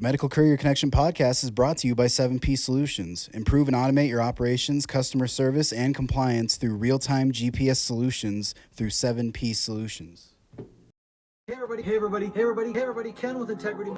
The Medical Courier Connection podcast is brought to you by 7P Solutions. Improve and automate your operations, customer service, and compliance through real-time GPS solutions through 7P Solutions. Hey everybody, Ken with Integrity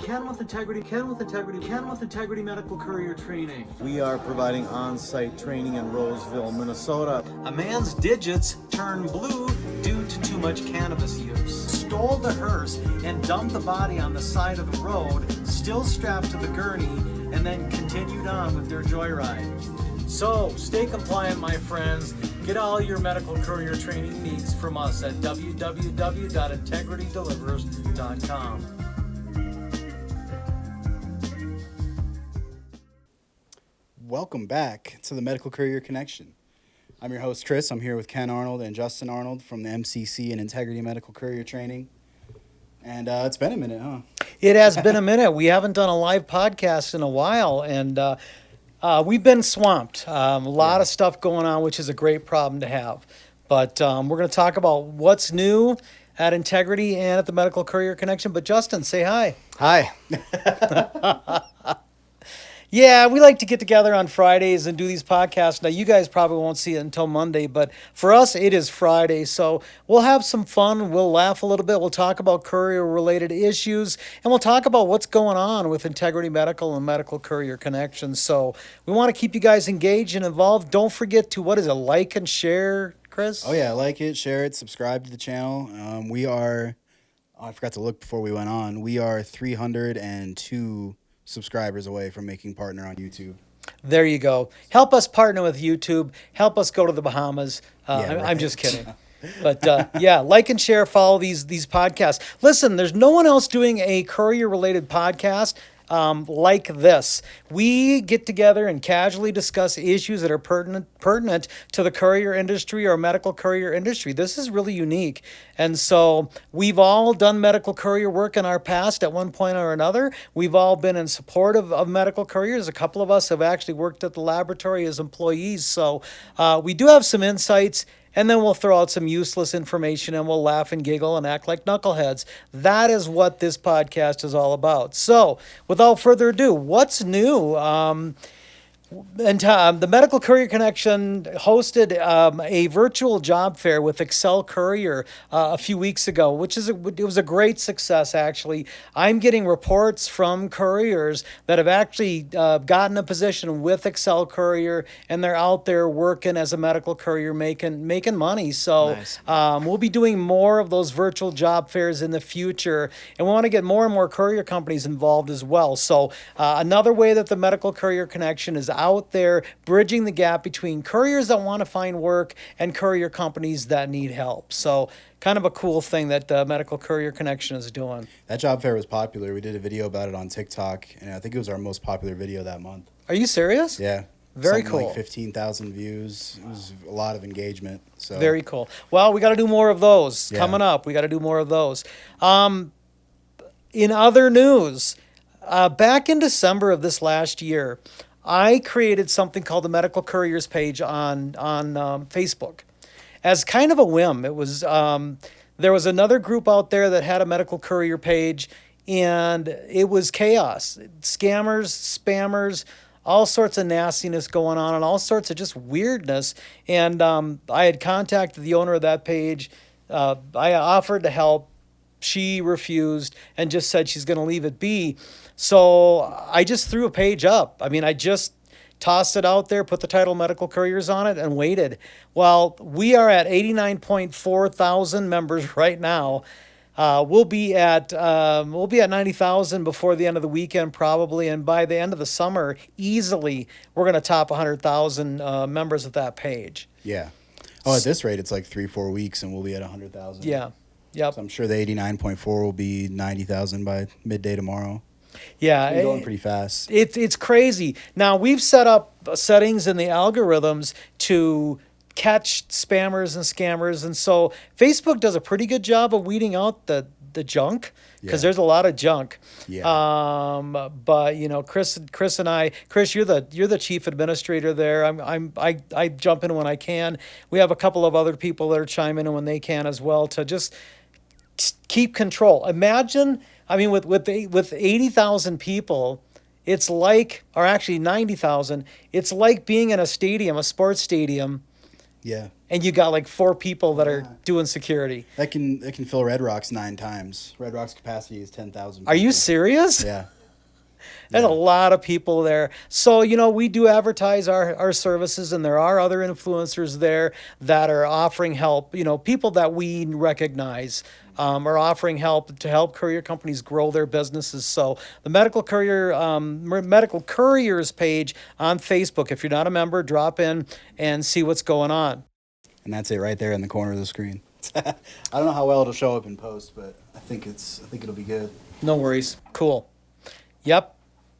Medical Courier Training. We are providing on-site training in Roseville, Minnesota. A man's digits turned blue due to too much cannabis use. Stole the hearse and dumped the body on the side of the road, still strapped to the gurney, and then continued on with their joyride. So, stay compliant, my friends. Get all your medical courier training needs from us at www.integritydelivers.com. Welcome back to the Medical Courier Connection. I'm your host, Chris. I'm here with Ken Arnold and Justin Arnold from the MCC and Integrity Medical Courier Training. And it's been a minute, huh? It has been a minute. We haven't done a live podcast in a while, and we've been swamped. A lot of stuff going on, which is a great problem to have. But we're going to talk about what's new at Integrity and at the Medical Courier Connection. But Justin, say hi. Hi. Yeah, we like to get together on Fridays and do these podcasts. Now, you guys probably won't see it until Monday, but for us, it is Friday. So we'll have some fun. We'll laugh a little bit. We'll talk about courier-related issues, and we'll talk about what's going on with Integrity Medical and Medical Courier Connections. So we want to keep you guys engaged and involved. Don't forget to, like and share, Chris? Oh, yeah, like it, share it, subscribe to the channel. I forgot to look before we went on. We are 302 subscribers away from making partner on YouTube. There you go. Help us partner with YouTube. Help us go to the Bahamas. Yeah, right. I'm just kidding. But yeah, like and share, follow these podcasts. Listen, there's no one else doing a courier-related podcast like this. We get together and casually discuss issues that are pertinent to the courier industry or medical courier industry. This is really unique. And so we've all done medical courier work in our past at one point or another. We've all been in support of medical couriers. A couple of us have actually worked at the laboratory as employees. So we do have some insights. And then we'll throw out some useless information and we'll laugh and giggle and act like knuckleheads. That is what this podcast is all about. So, without further ado, what's new? The Medical Courier Connection hosted a virtual job fair with Excel Courier a few weeks ago, which it was a great success, actually. I'm getting reports from couriers that have actually gotten a position with Excel Courier, and they're out there working as a medical courier making money. So Nice. We'll be doing more of those virtual job fairs in the future, and we want to get more and more courier companies involved as well. So another way that the Medical Courier Connection is out there bridging the gap between couriers that want to find work and courier companies that need help. So kind of a cool thing that the Medical Courier Connection is doing. That job fair was popular. We did a video about it on TikTok, and I think it was our most popular video that month. Are you serious? Yeah. Very Something cool. Like 15,000 views. It was a lot of engagement. So Very cool. Well, we got to do more of those Yeah. coming up. We got to do more of those. In other news, back in December of this last year, I created something called the Medical Couriers page on Facebook as kind of a whim. It was there was another group out there that had a medical courier page, and it was chaos. Scammers, spammers, all sorts of nastiness going on and all sorts of just weirdness. And I had contacted the owner of that page. I offered to help. She refused and just said she's going to leave it be. So I just threw a page up. I mean, I just tossed it out there, put the title Medical Couriers on it, and waited. Well, we are at 89.4 thousand members right now. We'll be at 90,000 before the end of the weekend probably, and by the end of the summer, easily we're going to top 100,000 members of that page. Yeah. Oh, at this rate, it's like 3-4 weeks, and we'll be at 100,000. Yeah. Yep. So I'm sure the 89.4 will be 90,000 by midday tomorrow. Yeah. It's been going pretty fast. It's crazy. Now, we've set up settings in the algorithms to catch spammers and scammers, and so Facebook does a pretty good job of weeding out the junk, because there's a lot of junk. Yeah. But you know, Chris and I, Chris, you're the chief administrator there. I jump in when I can. We have a couple of other people that are chiming in when they can as well to just keep control. Imagine I mean, with 80,000 people, it's like, or actually 90,000, it's like being in a stadium, a sports stadium, Yeah. and you got like 4 people that are Yeah. doing security. That can fill Red Rocks 9 times. Red Rocks capacity is 10,000 Are you people. serious? Yeah. There's a Yeah. lot of people there. So, we do advertise our services, and there are other influencers there that are offering help. People that we recognize are offering help to help courier companies grow their businesses. So, the Medical Couriers page on Facebook, if you're not a member, drop in and see what's going on. And that's it right there in the corner of the screen. I don't know how well it'll show up in post, but I think it'll be good. No worries. Cool. Yep.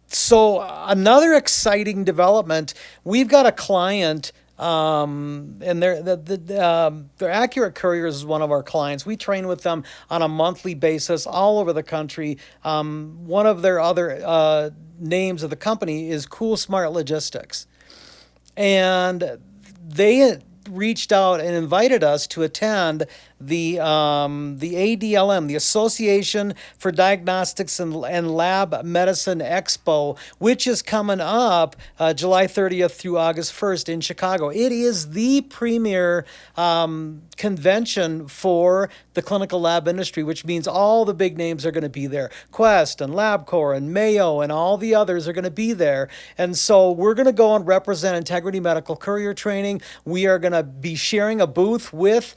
So another exciting development, we've got a client, and they're Accurate Couriers is one of our clients. We train with them on a monthly basis all over the country. One of their other names of the company is Cool Smart Logistics, and they reached out and invited us to attend the ADLM, the Association for Diagnostics and Lab Medicine Expo, which is coming up July 30th through August 1st in Chicago. It is the premier convention for the clinical lab industry, which means all the big names are going to be there. Quest and LabCorp and Mayo and all the others are going to be there. And so we're going to go and represent Integrity Medical Courier Training. We are going to be sharing a booth with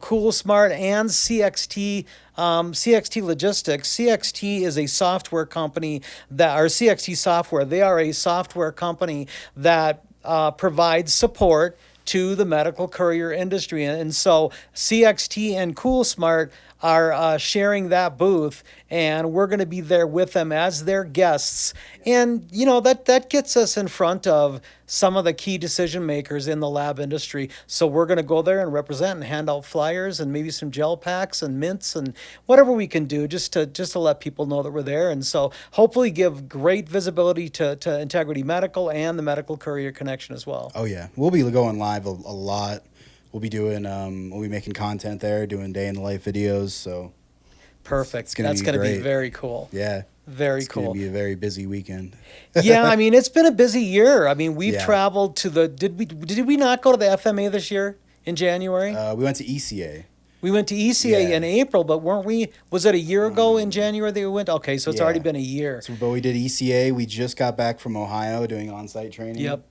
Cool Smart and CXT Logistics. CXT is a software company or CXT Software. They are a software company that provides support to the medical courier industry. And so CXT and Cool Smart are sharing that booth, and we're going to be there with them as their guests. And, that gets us in front of some of the key decision makers in the lab industry. So we're going to go there and represent and hand out flyers and maybe some gel packs and mints and whatever we can do just to let people know that we're there. And so hopefully give great visibility to Integrity Medical and the Medical Courier Connection as well. Oh yeah, we'll be going live a lot. We'll be making content there, doing day in the life videos. So perfect. That's going to be great. very cool. Yeah, Very cool. It's going to be a very busy weekend. Yeah, I mean, it's been a busy year. I mean, we've Yeah. traveled to did we not go to the FMA this year in January? We went to ECA. We went to ECA Yeah. in April, but weren't we? Was it a year ago in January that we went? Okay, so it's Yeah. already been a year. But we did ECA. We just got back from Ohio doing on-site training. Yep.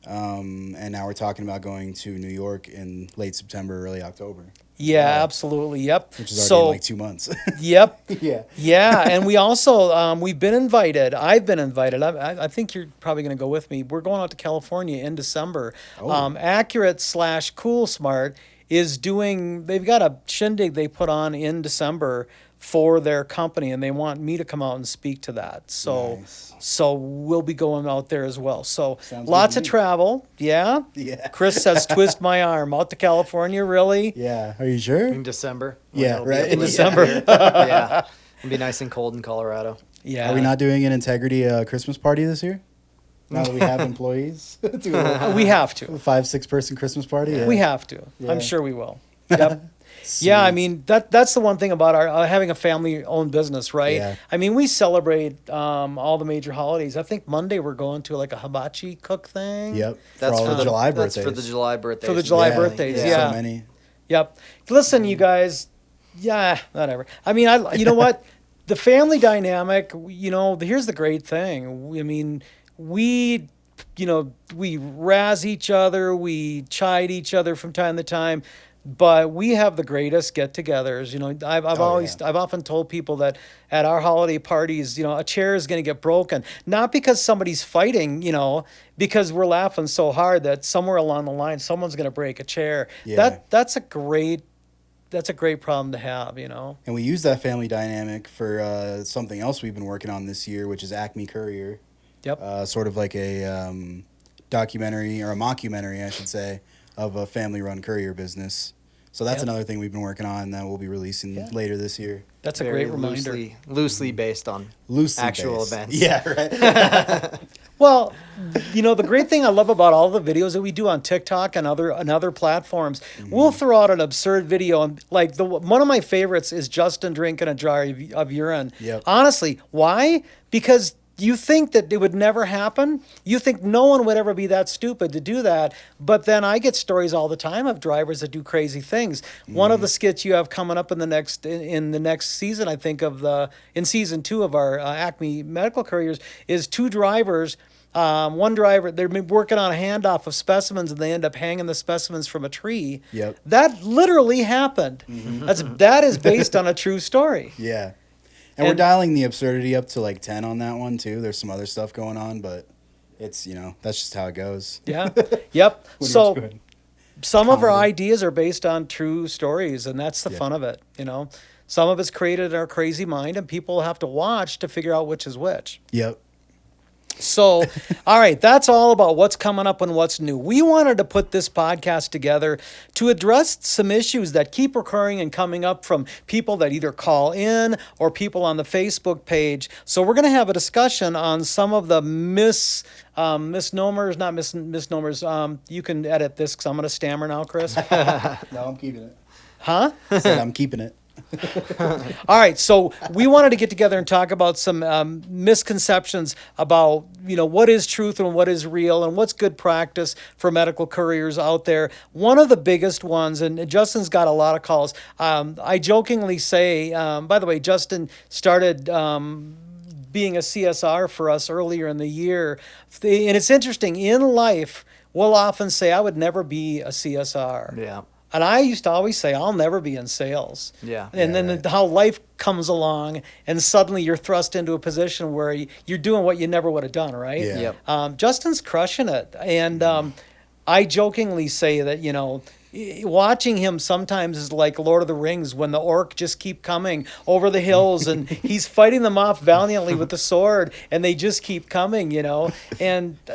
And now we're talking about going to New York in late September, early October. Yeah, absolutely. Yep. Which is already in like 2 months. Yep. Yeah. Yeah, and we also we've been invited. I've been invited. I think you're probably going to go with me. We're going out to California in December. Oh. Accurate/Cool Smart is doing. They've got a shindig they put on in December for their company, and they want me to come out and speak to that. So, Nice. so we'll be going out there as well. So Sounds lots good of to me. travel. Yeah. Yeah. Chris says, "Twist my arm out to California." Really? Yeah. Are you sure? In December. Yeah, It'll be right, a in little December. bit- yeah. It'll be nice and cold in Colorado. Yeah. Are we not doing an Integrity Christmas party this year? Now that we have employees? Do a We have to. 5-6 person Christmas party? Yeah. We have to. Yeah. I'm sure we will. Yep. Yeah, I mean that's the one thing about our having a family-owned business, right? Yeah. I mean, we celebrate all the major holidays. I think Monday we're going to like a hibachi cook thing. Yep. That's for all the July that's birthdays. for the July birthdays. For the July birthdays, yeah. So many. Yep. Listen, you guys. Yeah, whatever. I mean, you know what? The family dynamic. Here's the great thing. We razz each other. We chide each other from time to time. But we have the greatest get-togethers. I've often told people that at our holiday parties, a chair is going to get broken, not because somebody's fighting, because we're laughing so hard that somewhere along the line someone's going to break a chair. Yeah. That's a great problem to have. And we use that family dynamic for something else we've been working on this year, which is Acme Courier. Yep. Sort of like a documentary, or a mockumentary, I should say, of a family-run courier business. So that's Yep. another thing we've been working on that we'll be releasing later this year. That's a Very great reminder. loosely based on Loosely actual based. events. Yeah, right. Well, the great thing I love about all the videos that we do on TikTok and other platforms, we'll throw out an absurd video, and like one of my favorites is Justin drinking a jar of urine. Yep. Honestly, why? Because you think that it would never happen. You think no one would ever be that stupid to do that. But then I get stories all the time of drivers that do crazy things. One of the skits you have coming up in the next season, I think in season 2 of our Acme Medical Couriers, is 2 drivers. One driver, they're working on a handoff of specimens, and they end up hanging the specimens from a tree. Yep. That literally happened. That is based on a true story. Yeah. And we're dialing the absurdity up to like 10 on that one too. There's some other stuff going on, but it's, that's just how it goes. Yeah. Yep. When you're So doing some of our comedy. ideas are based on true stories, and that's the Yeah. fun of it. Some of it's created in our crazy mind, and people have to watch to figure out which is which. Yep. So, all right, that's all about what's coming up and what's new. We wanted to put this podcast together to address some issues that keep recurring and coming up from people that either call in or people on the Facebook page. So we're going to have a discussion on some of the misnomers, not misnomers. You can edit this because I'm going to stammer now, Chris. No, I'm keeping it. Huh? Said I'm keeping it. All right, so we wanted to get together and talk about some misconceptions about, what is truth and what is real and what's good practice for medical couriers out there. One of the biggest ones, and Justin's got a lot of calls. I jokingly say, by the way, Justin started being a CSR for us earlier in the year. And it's interesting, in life, we'll often say, I would never be a CSR. Yeah. And I used to always say, I'll never be in sales. Yeah. And then how life comes along, and suddenly you're thrust into a position where you're doing what you never would have done, right? Yeah. Yep. Justin's crushing it. And I jokingly say that, watching him sometimes is like Lord of the Rings when the orc just keep coming over the hills and he's fighting them off valiantly with the sword, and they just keep coming, and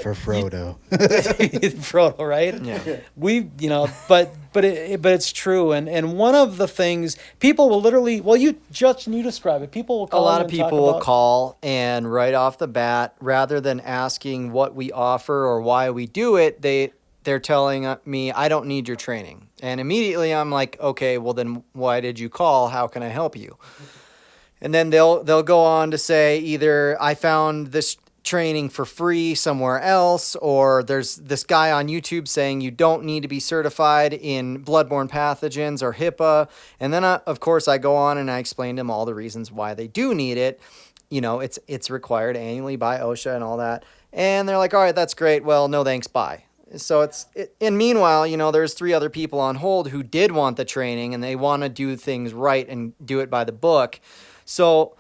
For Frodo. Frodo, right? Yeah. But it's true, and one of the things people will literally, Justin, you describe it. People will A call lot in of and talk people will about- call, and right off the bat, rather than asking what we offer or why we do it, they're telling me, I don't need your training. And immediately I'm like, okay, well then why did you call? How can I help you? And then they'll go on to say either I found this training for free somewhere else, or there's this guy on YouTube saying you don't need to be certified in bloodborne pathogens or HIPAA. And then of course I go on and I explain to them all the reasons why they do need it. It's required annually by OSHA and all that. And they're like, all right, that's great. Well, no thanks, bye. So and meanwhile, there's 3 other people on hold who did want the training and they want to do things right and do it by the book. So,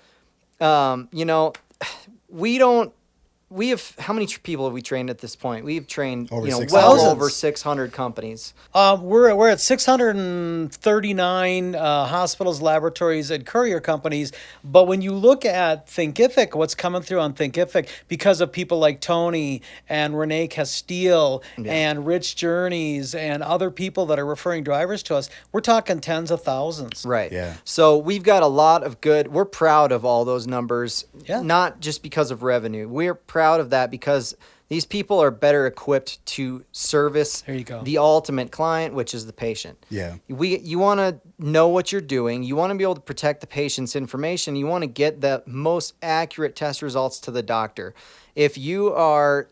we have, how many people have we trained at this point? We've trained, Over 600. well over 600 companies. We're at 639 hospitals, laboratories, and courier companies. But when you look at Thinkific, what's coming through on Thinkific, because of people like Tony and Renee Castile and Rich Journeys and other people that are referring drivers to us, we're talking tens of thousands. Right. Yeah. So we've got a lot of we're proud of all those numbers, Yeah. not just because of revenue. We're proud of that because these people are better equipped to service There you go. the ultimate client, which is the patient. Yeah. You want to know what you're doing. You want to be able to protect the patient's information. You want to get the most accurate test results to the doctor. If you are,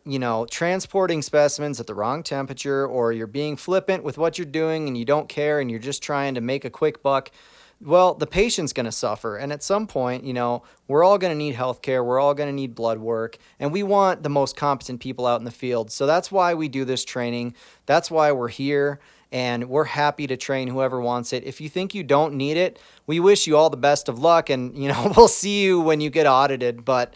transporting specimens at the wrong temperature, or you're being flippant with what you're doing and you don't care and you're just trying to make a quick buck, well, the patient's going to suffer. And at some point, we're all going to need healthcare. We're all going to need blood work. And we want the most competent people out in the field. So that's why we do this training. That's why we're here. And we're happy to train whoever wants it. If you think you don't need it, we wish you all the best of luck. And, we'll see you when you get audited. But,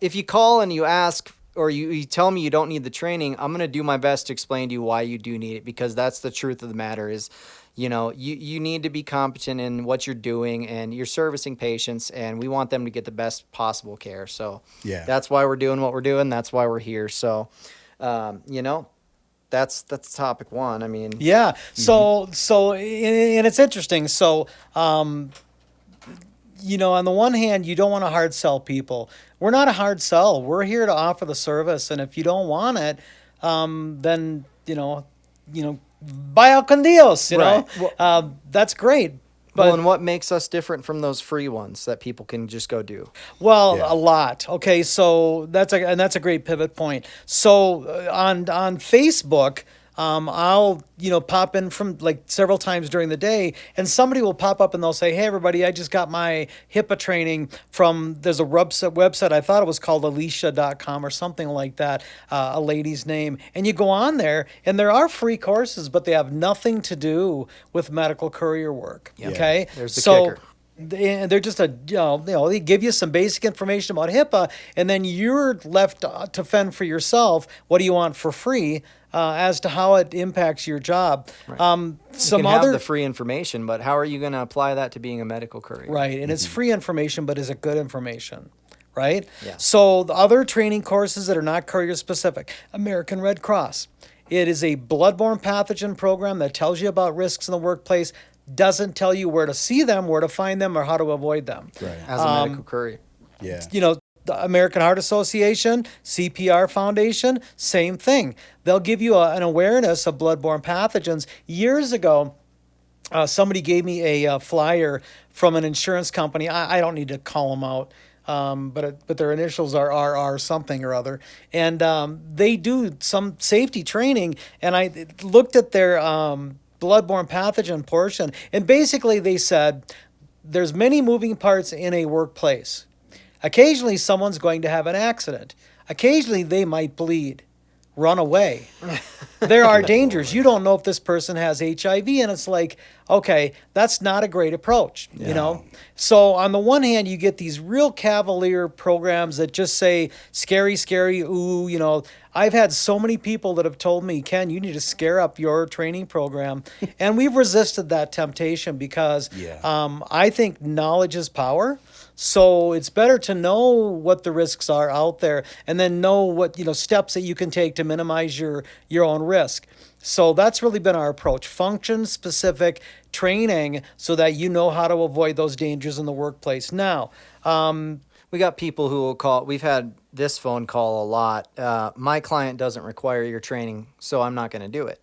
if you call and you ask, or you tell me you don't need the training, I'm going to do my best to explain to you why you do need it, because that's the truth of the matter is, you need to be competent in what you're doing, and you're servicing patients, and we want them to get the best possible care. So Yeah. that's why we're doing what we're doing. That's why we're here. So, that's topic one. I mean, Yeah. And it's interesting. So, on the one hand, you don't want to hard sell people. We're not a hard sell. We're here to offer the service, and if you don't want it, then vaya con Dios. Right. Well, That's great. well, But and what makes us different from those free ones that people can just go do? Yeah. a lot. Okay, so that's a great pivot point. So on Facebook, I'll pop in from like several times during the day, and somebody will pop up and they'll say, "Hey, everybody, I just got my HIPAA training from." There's a website. I thought it was called Alicia.com or something like that. A lady's name, and you go on there, and there are free courses, but they have nothing to do with medical courier work. Yeah. Okay, There's the so. kicker. They're just they give you some basic information about HIPAA, and then you're left to fend for yourself. What do you want for free as to how it impacts your job? Right. Some You can other have the free information, but how are you going to apply that to being a medical courier? right, and it's free information, but is it good information? Right. Yeah. So the other training courses that are not courier specific, American Red Cross. It is a bloodborne pathogen program that tells you about risks in the workplace. Doesn't tell you where to see them, where to find them, or how to avoid them. Right. As a medical courier. Yeah. The American Heart Association, CPR Foundation, same thing. They'll give you an awareness of bloodborne pathogens. Years ago, somebody gave me a flyer from an insurance company. I don't need to call them out, but their initials are RR something or other. And they do some safety training, and I looked at their bloodborne pathogen portion, and basically they said there's many moving parts in a workplace. Occasionally someone's going to have an accident. Occasionally they might bleed, run away. There are dangers. You don't know if this person has HIV, and it's like, okay, that's not a great approach, So on the one hand, you get these real cavalier programs that just say scary, scary, ooh, I've had so many people that have told me, Ken, you need to scare up your training program. And we've resisted that temptation because I think knowledge is power. So it's better to know what the risks are out there and then know what, steps that you can take to minimize your own risk. So that's really been our approach, function-specific training so that you know how to avoid those dangers in the workplace. Now, We got people who will call. We've had this phone call a lot. My client doesn't require your training, so I'm not going to do it.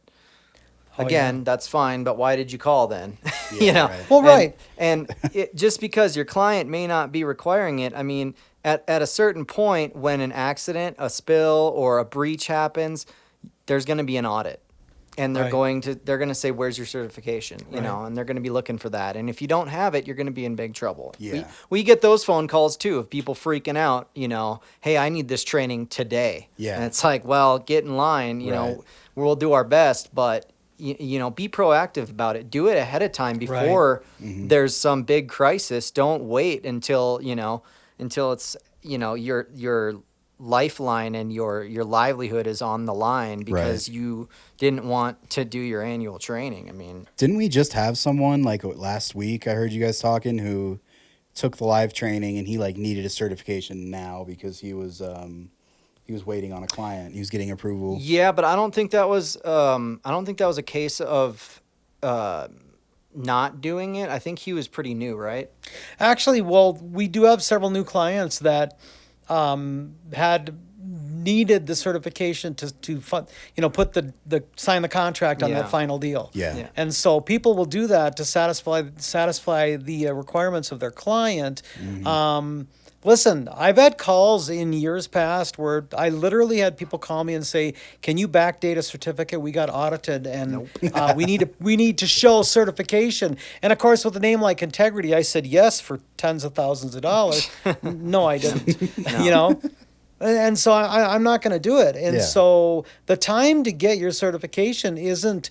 Again, that's fine, but why did you call then? Right. Well, right. And just because your client may not be requiring it, I mean, at a certain point when an accident, a spill, or a breach happens, there's going to be an audit. And they're Right. going to say, where's your certification? And they're going to be looking for that. And if you don't have it, you're going to be in big trouble. Yeah. We get those phone calls too of people freaking out, hey, I need this training today. Yeah. And it's like, well, get in line, Right. we'll do our best, but be proactive about it. Do it ahead of time before there's some big crisis. Don't wait until it's, your lifeline and your livelihood is on the line because you didn't want to do your annual training. I mean, Didn't we just have someone like last week? I heard you guys talking who took the live training and he needed a certification now because he was waiting on a client. He was getting approval. yeah, but I don't think that was a case of not doing it. I think he was pretty new, right? Actually, well, we do have several new clients that had needed the certification to put the sign the contract on Yeah. that final deal. Yeah. Yeah. And so people will do that to satisfy the requirements of their client. Listen, I've had calls in years past where I literally had people call me and say, "Can you backdate a certificate? We got audited, and we need to show certification." And of course, with a name like Integrity, I said yes for tens of thousands of dollars. No, I didn't. And so I'm not going to do it. And Yeah. so the time to get your certification isn't.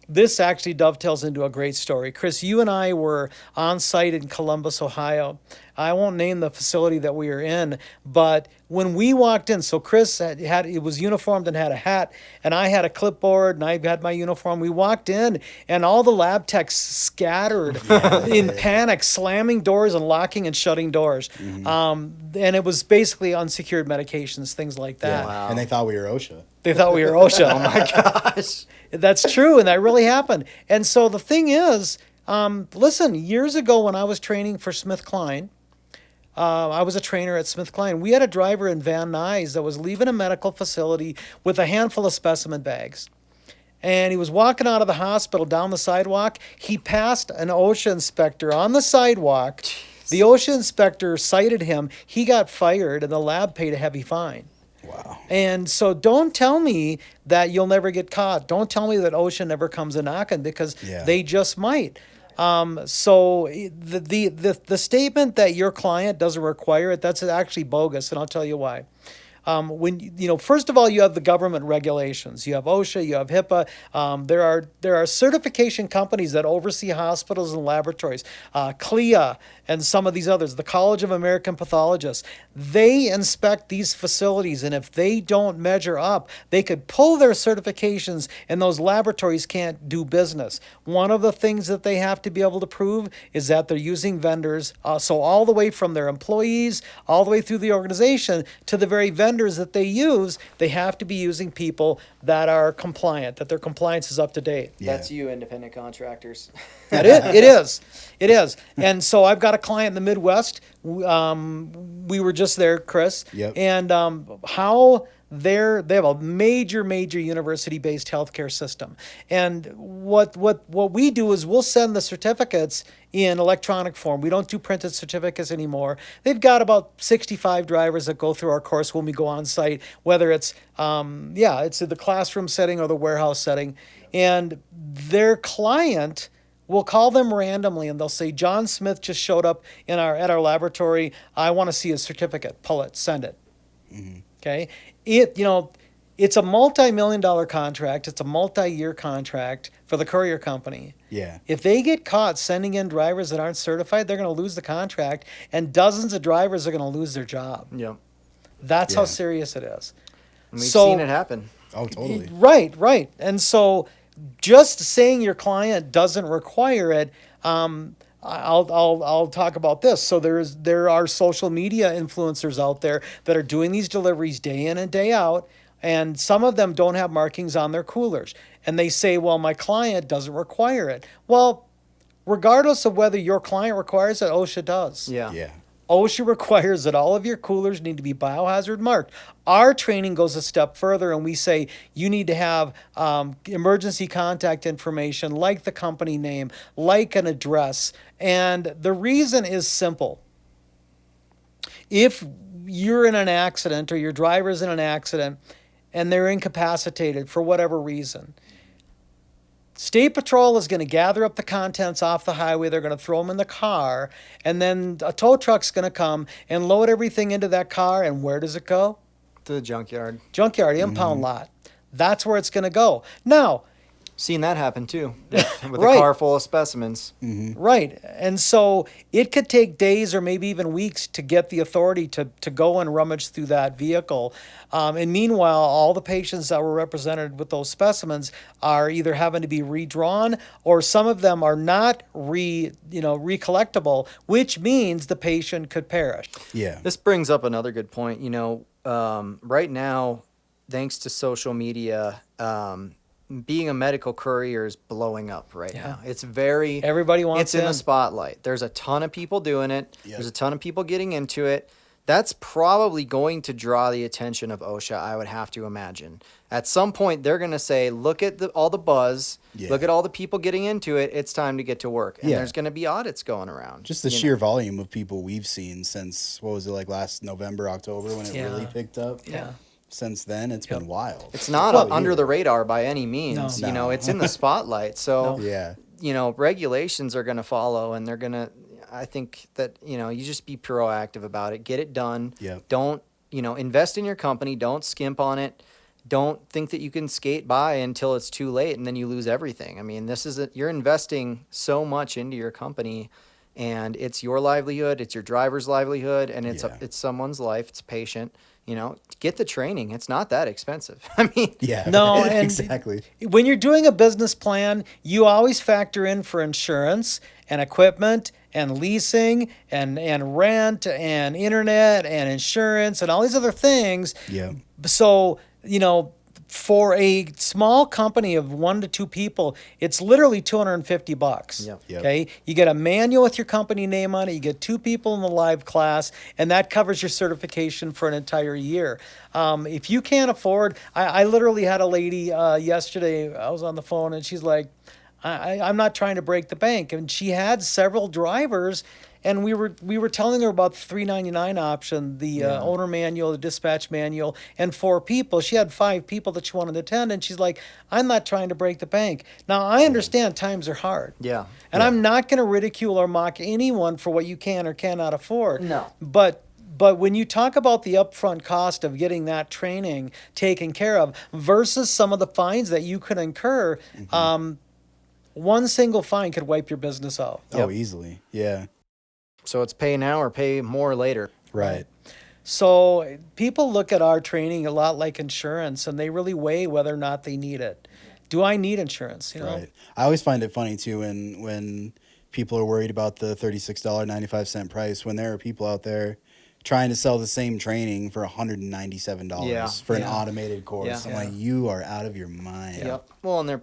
This actually dovetails into a great story. Chris, you and I were on site in Columbus, Ohio. I won't name the facility that we were in, but when we walked in, so Chris was uniformed and had a hat, and I had a clipboard, and I had my uniform. We walked in, and all the lab techs scattered in panic, slamming doors and locking and shutting doors. And it was basically unsecured medications, things like that. Wow. And they thought we were OSHA. They thought we were OSHA. Oh my gosh. That's true, and that really happened. And so the thing is, listen, years ago when I was training for SmithKline, I was a trainer at SmithKline. We had a driver in Van Nuys that was leaving a medical facility with a handful of specimen bags. And he was walking out of the hospital down the sidewalk. He passed an OSHA inspector on the sidewalk. The OSHA inspector cited him. He got fired, and the lab paid a heavy fine. Wow. And so don't tell me that you'll never get caught. Don't tell me that OSHA never comes a knocking, because Yeah. they just might. So the statement that your client doesn't require it, that's actually bogus, and I'll tell you why. First of all, you have the government regulations. You have OSHA, you have HIPAA. There are certification companies that oversee hospitals and laboratories, CLIA, and some of these others, the College of American Pathologists. They inspect these facilities, and if they don't measure up, they could pull their certifications, and those laboratories can't do business. One of the things that they have to be able to prove is that they're using vendors, so all the way from their employees, all the way through the organization, to the very vendors that they use, they have to be using people that are compliant, that their compliance is up to date. Yeah. That's you, independent contractors. It is. And so I've got a client in the Midwest. We were just there, Chris. Yep. And how they have a major university-based healthcare system. And what we do is we'll send the certificates in electronic form. We don't do printed certificates anymore. They've got about 65 drivers that go through our course when we go on site, whether it's it's in the classroom setting or the warehouse setting. And their client will call them randomly, and they'll say, John Smith just showed up at our laboratory. I want to see his certificate. Pull it, send it. Mm-hmm. Okay. It's a multi-million-dollar contract. It's a multi-year contract for the courier company. Yeah. If they get caught sending in drivers that aren't certified, they're going to lose the contract, and dozens of drivers are going to lose their job. Yep. That's Yeah. how serious it is. And we've seen it happen. Oh, totally. Right. And so just saying your client doesn't require it, I'll talk about this. So there are social media influencers out there that are doing these deliveries day in and day out, and some of them don't have markings on their coolers. And they say, well, my client doesn't require it. Well, regardless of whether your client requires it, OSHA does. Yeah. Yeah. OSHA requires that all of your coolers need to be biohazard marked. Our training goes a step further, and we say you need to have emergency contact information, like the company name, like an address. And the reason is simple. If you're in an accident or your driver's in an accident and they're incapacitated for whatever reason, State Patrol is going to gather up the contents off the highway. They're going to throw them in the car, and then a tow truck's going to come and load everything into that car. And where does it go? To the junkyard. Junkyard, impound lot. That's where it's going to go. Now, Seen that happen too. With Right. a car full of specimens. right. And so it could take days or maybe even weeks to get the authority to go and rummage through that vehicle. And meanwhile, all the patients that were represented with those specimens are either having to be redrawn, or some of them are not recollectible, which means the patient could perish. Yeah. This brings up another good point. Right now, thanks to social media, being a medical courier is blowing up right now. It's very Everybody wants it's in in. the spotlight. There's a ton of people doing it. Yep. There's a ton of people getting into it. That's probably going to draw the attention of OSHA, I would have to imagine. At some point, they're going to say, look at all the buzz. Yeah. Look at all the people getting into it. It's time to get to work. And Yeah. there's going to be audits going around. Just the sheer volume of people we've seen since, what was it, like last November, October, when it Yeah. really picked up? Yeah. Since then, it's been wild. It's not under the radar by any means. No. It's in the spotlight. So, Yeah. regulations are going to follow, and they're going to, I think that, you just be proactive about it. Get it done. Yep. Don't, invest in your company. Don't skimp on it. Don't think that you can skate by until it's too late and then you lose everything. I mean, you're investing so much into your company, and it's your livelihood, it's your driver's livelihood, and it's Yeah. it's someone's life. It's a patient. Get the training. It's not that expensive. I mean, Yeah. No, and exactly. when you're doing a business plan, you always factor in for insurance and equipment and leasing and rent and internet and insurance and all these other things. Yeah. So, For a small company of 1 to 2 people, it's literally $250. Yep. Yep. Okay, you get a manual with your company name on it. You get 2 people in the live class, and that covers your certification for an entire year. If you can't afford, I literally had a lady yesterday. I was on the phone, and she's like, I'm not trying to break the bank," and she had several drivers. And we were telling her about the 399 option, the owner manual, the dispatch manual, and 4 people. She had 5 people that she wanted to attend, and she's like, "I'm not trying to break the bank." Now I understand times are hard. Yeah. And I'm not going to ridicule or mock anyone for what you can or cannot afford. No. But when you talk about the upfront cost of getting that training taken care of versus some of the fines that you could incur, one single fine could wipe your business out. Oh, easily. Yeah. So it's pay now or pay more later. Right. So people look at our training a lot like insurance, and they really weigh whether or not they need it. Do I need insurance? You know? Right. I always find it funny too when people are worried about the $36.95 price when there are people out there trying to sell the same training for $197 Yeah. for an automated course. Yeah. I'm like, you are out of your mind. Yep. Well, and they're,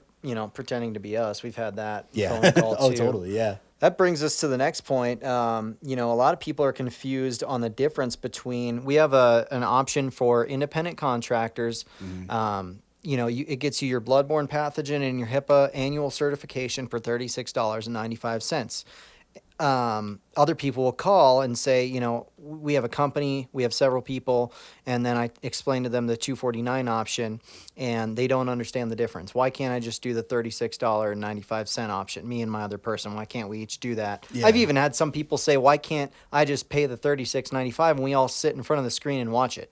pretending to be us. We've had that Yeah. phone call Oh, too. totally. Yeah. That brings us to the next point. A lot of people are confused on the difference between, we have an option for independent contractors. It gets you your bloodborne pathogen and your HIPAA annual certification for $36.95. Other people will call and say, we have a company, we have several people, and then I explain to them the 249 option, and they don't understand the difference. Why can't I just do the $36.95 option, me and my other person? Why can't we each do that? Yeah. I've even had some people say, why can't I just pay the $36.95 and we all sit in front of the screen and watch it?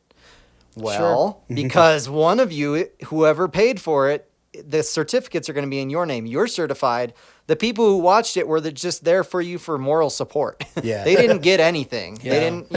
Well, because one of you, whoever paid for it, the certificates are going to be in your name. You're certified. The people who watched it were just there for you for moral support. Yeah. They didn't get anything. Yeah. They didn't,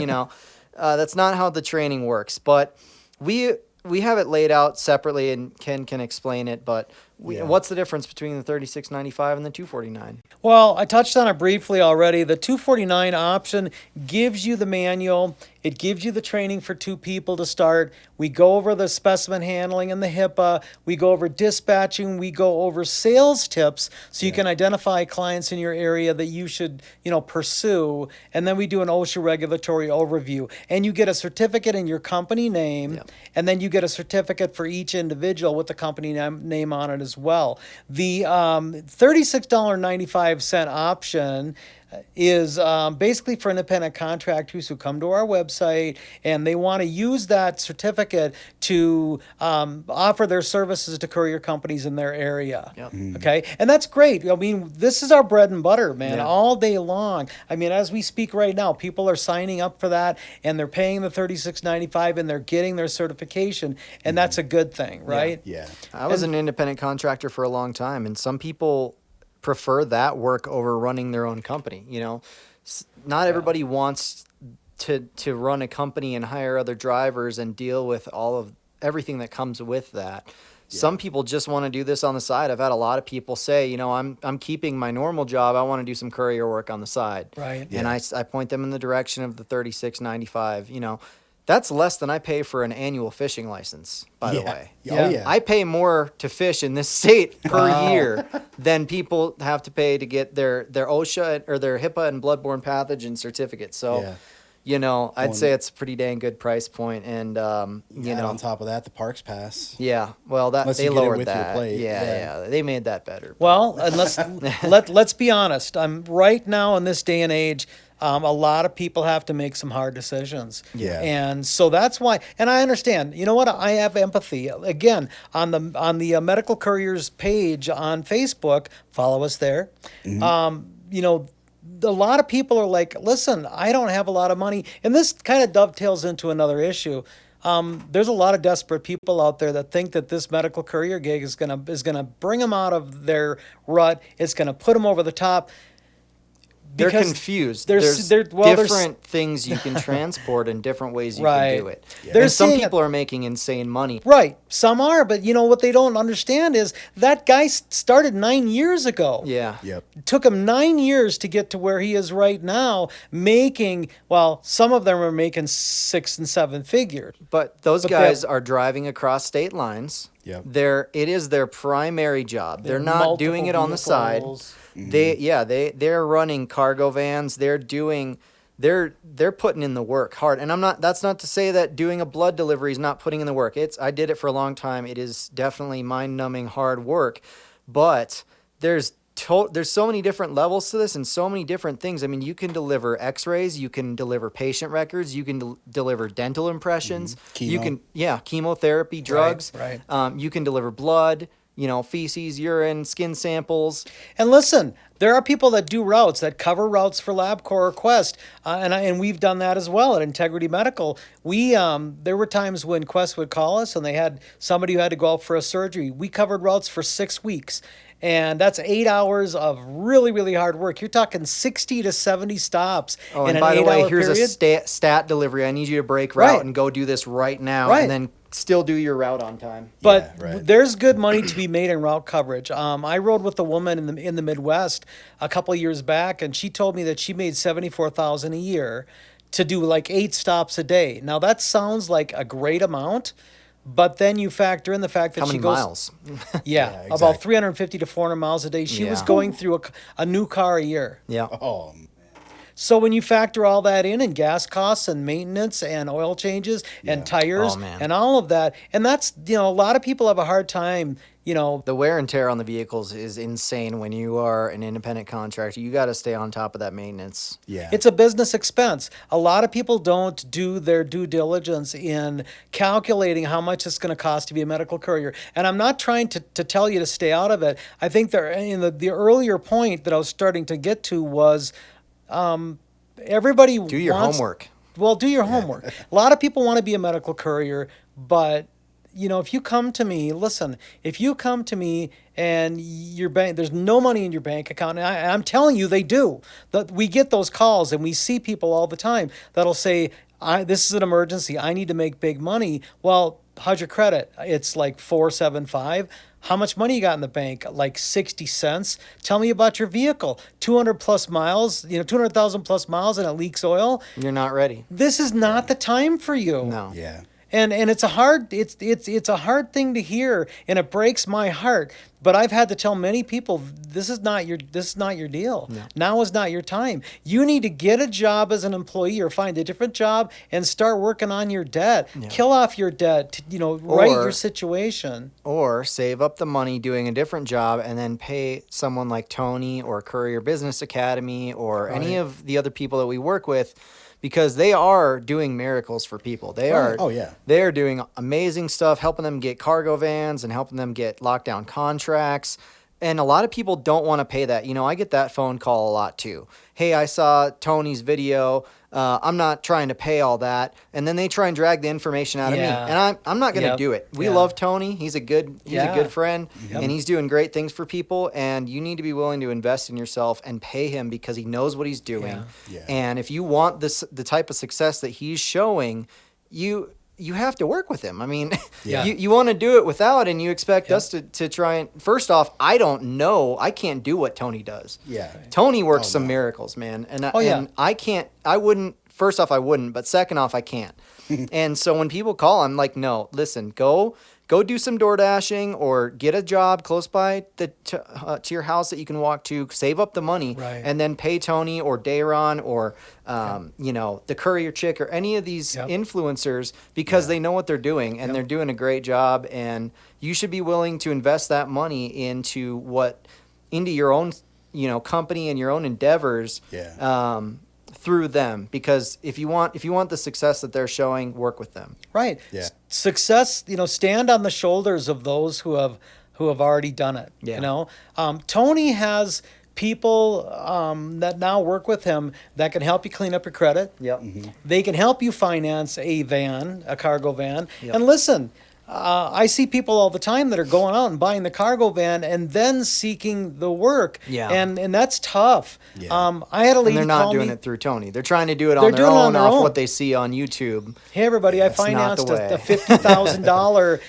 that's not how the training works. But we have it laid out separately, and Ken can explain it. But what's the difference between the $36.95 and the $249? Well, I touched on it briefly already. The 249 option gives you the manual. It gives you the training for 2 people to start. We go over the specimen handling and the HIPAA. We go over dispatching. We go over sales tips so you can identify clients in your area that you should, pursue. And then we do an OSHA regulatory overview. And you get a certificate in your company name. Yep. And then you get a certificate for each individual with the company name on it as well. The $36.95 option is basically for independent contractors who come to our website and they want to use that certificate to offer their services to courier companies in their area. Yep. Okay, and that's great. I mean, this is our bread and butter, man, Yeah. all day long. I mean, as we speak right now, people are signing up for that and they're paying the $36.95 and they're getting their certification, and that's a good thing, right? Yeah. I was an independent contractor for a long time, and some people prefer that work over running their own company. Not everybody wants to run a company and hire other drivers and deal with all of everything that comes with that. Some people just want to do this on the side. I've had a lot of people say, I'm keeping my normal job. I want to do some courier work on the side. Right. And I point them in the direction of the $36.95. That's less than I pay for an annual fishing license, by the way. Oh, yeah. I pay more to fish in this state per year than people have to pay to get their OSHA or their HIPAA and bloodborne pathogen certificate. So, I'd say it's a pretty dang good price point. And, on top of that, the parks pass. yeah, well, Unless they you get it lowered with your that. plate, Yeah, they made that better. Well, and let's be honest. I'm right now in this day and age. A lot of people have to make some hard decisions. Yeah. And so that's why, and I understand, you know what? I have empathy. Again, on the Medical Couriers page on Facebook, follow us there. A lot of people are like, listen, I don't have a lot of money. And this kind of dovetails into another issue. There's a lot of desperate people out there that think that this medical courier gig is gonna bring them out of their rut. It's gonna put them over the top. They're Because confused. there's- There's well, there's- different things you can transport and different ways you Right. can do it. They're And some seeing people are making insane money. Right. Some are, but what they don't understand is that guy started 9 years ago. Yeah. Yep. It took him 9 years to get to where he is right now, making, well, some of them are making 6 and 7 figures. But those But guys are driving across state lines. Yep. it is their primary job. They're not Multiple doing it on the side. vehicles. They're running cargo vans. They're putting in the work hard. And that's not to say that doing a blood delivery is not putting in the work. I did it for a long time. It is definitely mind-numbing hard work, but there's so many different levels to this and so many different things. I mean, you can deliver x-rays, you can deliver patient records, you can deliver dental impressions, you Chemo. can chemotherapy, drugs. right. You can deliver blood, feces, urine, skin samples. And listen, there are people that do routes, that cover routes for LabCorp or Quest, and we've done that as well at Integrity Medical. There were times when Quest would call us and they had somebody who had to go out for a surgery. We covered routes for 6 weeks. And that's 8 hours of really, really hard work. You're talking 60 to 70 stops Oh, in and an by the 8 way, hour here's period. a stat delivery. I need you to break route Right. and go do this right now, Right. and then still do your route on time. But Yeah, right. there's good money to be made in route coverage. I rode with a woman in the Midwest a couple of years back, and she told me that she made $74,000 a year to do like 8 stops a day. Now that sounds like a great amount, but then you factor in the fact that How she many goes, miles? yeah, exactly. about 350 to 400 miles a day. She was Yeah. going through a new car a year. Yeah. Oh, So when you factor all that in and gas costs and maintenance and oil changes and tires Oh, man. and all of that, and that's, a lot of people have a hard time, The wear and tear on the vehicles is insane when you are an independent contractor. You got to stay on top of that maintenance. yeah. it's a business expense. A lot of people don't do their due diligence in calculating how much it's going to cost to be a medical courier. And I'm not trying to tell you to stay out of it. I think the earlier point that I was starting to get to was everybody Do your wants, homework. Well, do your homework. A lot of people want to be a medical courier, but if you come to me, listen, if you come to me and your bank, there's no money in your bank account, and I'm telling you they do. That we get those calls and we see people all the time that'll say, this is an emergency. I need to make big money. Well, how's your credit? It's like 475. How much money you got in the bank? Like 60 cents. Tell me about your vehicle. 200 plus miles, 200,000 plus miles, and it leaks oil. You're not ready. This is not the time for you. No. yeah. And it's a hard hard thing to hear, and it breaks my heart. But I've had to tell many people this is not your deal. No. Now is not your time. You need to get a job as an employee or find a different job and start working on your debt. Yeah. Kill off your debt. Right your situation. Or save up the money doing a different job and then pay someone like Tony or Courier Business Academy or any of the other people that we work with, because they are doing miracles for people. They are. Oh, yeah. They are doing amazing stuff, helping them get cargo vans and helping them get lockdown contracts. And a lot of people don't want to pay that. I get that phone call a lot too. Hey, I saw Tony's video. I'm not trying to pay all that. And then they try and drag the information out of me. Yeah. And I'm not going to Yep. do it. We Yeah. love Tony. He's a good friend, Yep. and he's doing great things for people. And you need to be willing to invest in yourself and pay him because he knows what he's doing. Yeah. Yeah. And if you want the type of success that he's showing, you have to work with him. I mean, Yeah. you want to do it without, and you expect us to try and, first off, I don't know. I can't do what Tony does. Yeah. Tony works Oh, some no. miracles, man. And, yeah. and I wouldn't, first off, I wouldn't, but second off, I can't. And so when people call, I'm like, no, listen, go do some door dashing or get a job close by to your house that you can walk to, save up the money, Right. and then pay Tony or Dayron or, the Courier Chick or any of these Yep. influencers, because they know what they're doing and they're doing a great job. And you should be willing to invest that money into your own, company and your own endeavors. Yeah. Through them, because if you want the success that they're showing, work with them. Right. Yeah. Success, stand on the shoulders of those who have already done it. Yeah. Tony has people that now work with him that can help you clean up your credit. Yep. They can help you finance a cargo van. Yep. And listen, I see people all the time that are going out and buying the cargo van and then seeking the work. Yeah. And that's tough. Yeah. I had a lady And they're not call doing me. it through Tony. They're trying to do it They're on their doing it on own their off own. what they see on YouTube. Hey everybody! I That's not financed the a way. $50,000,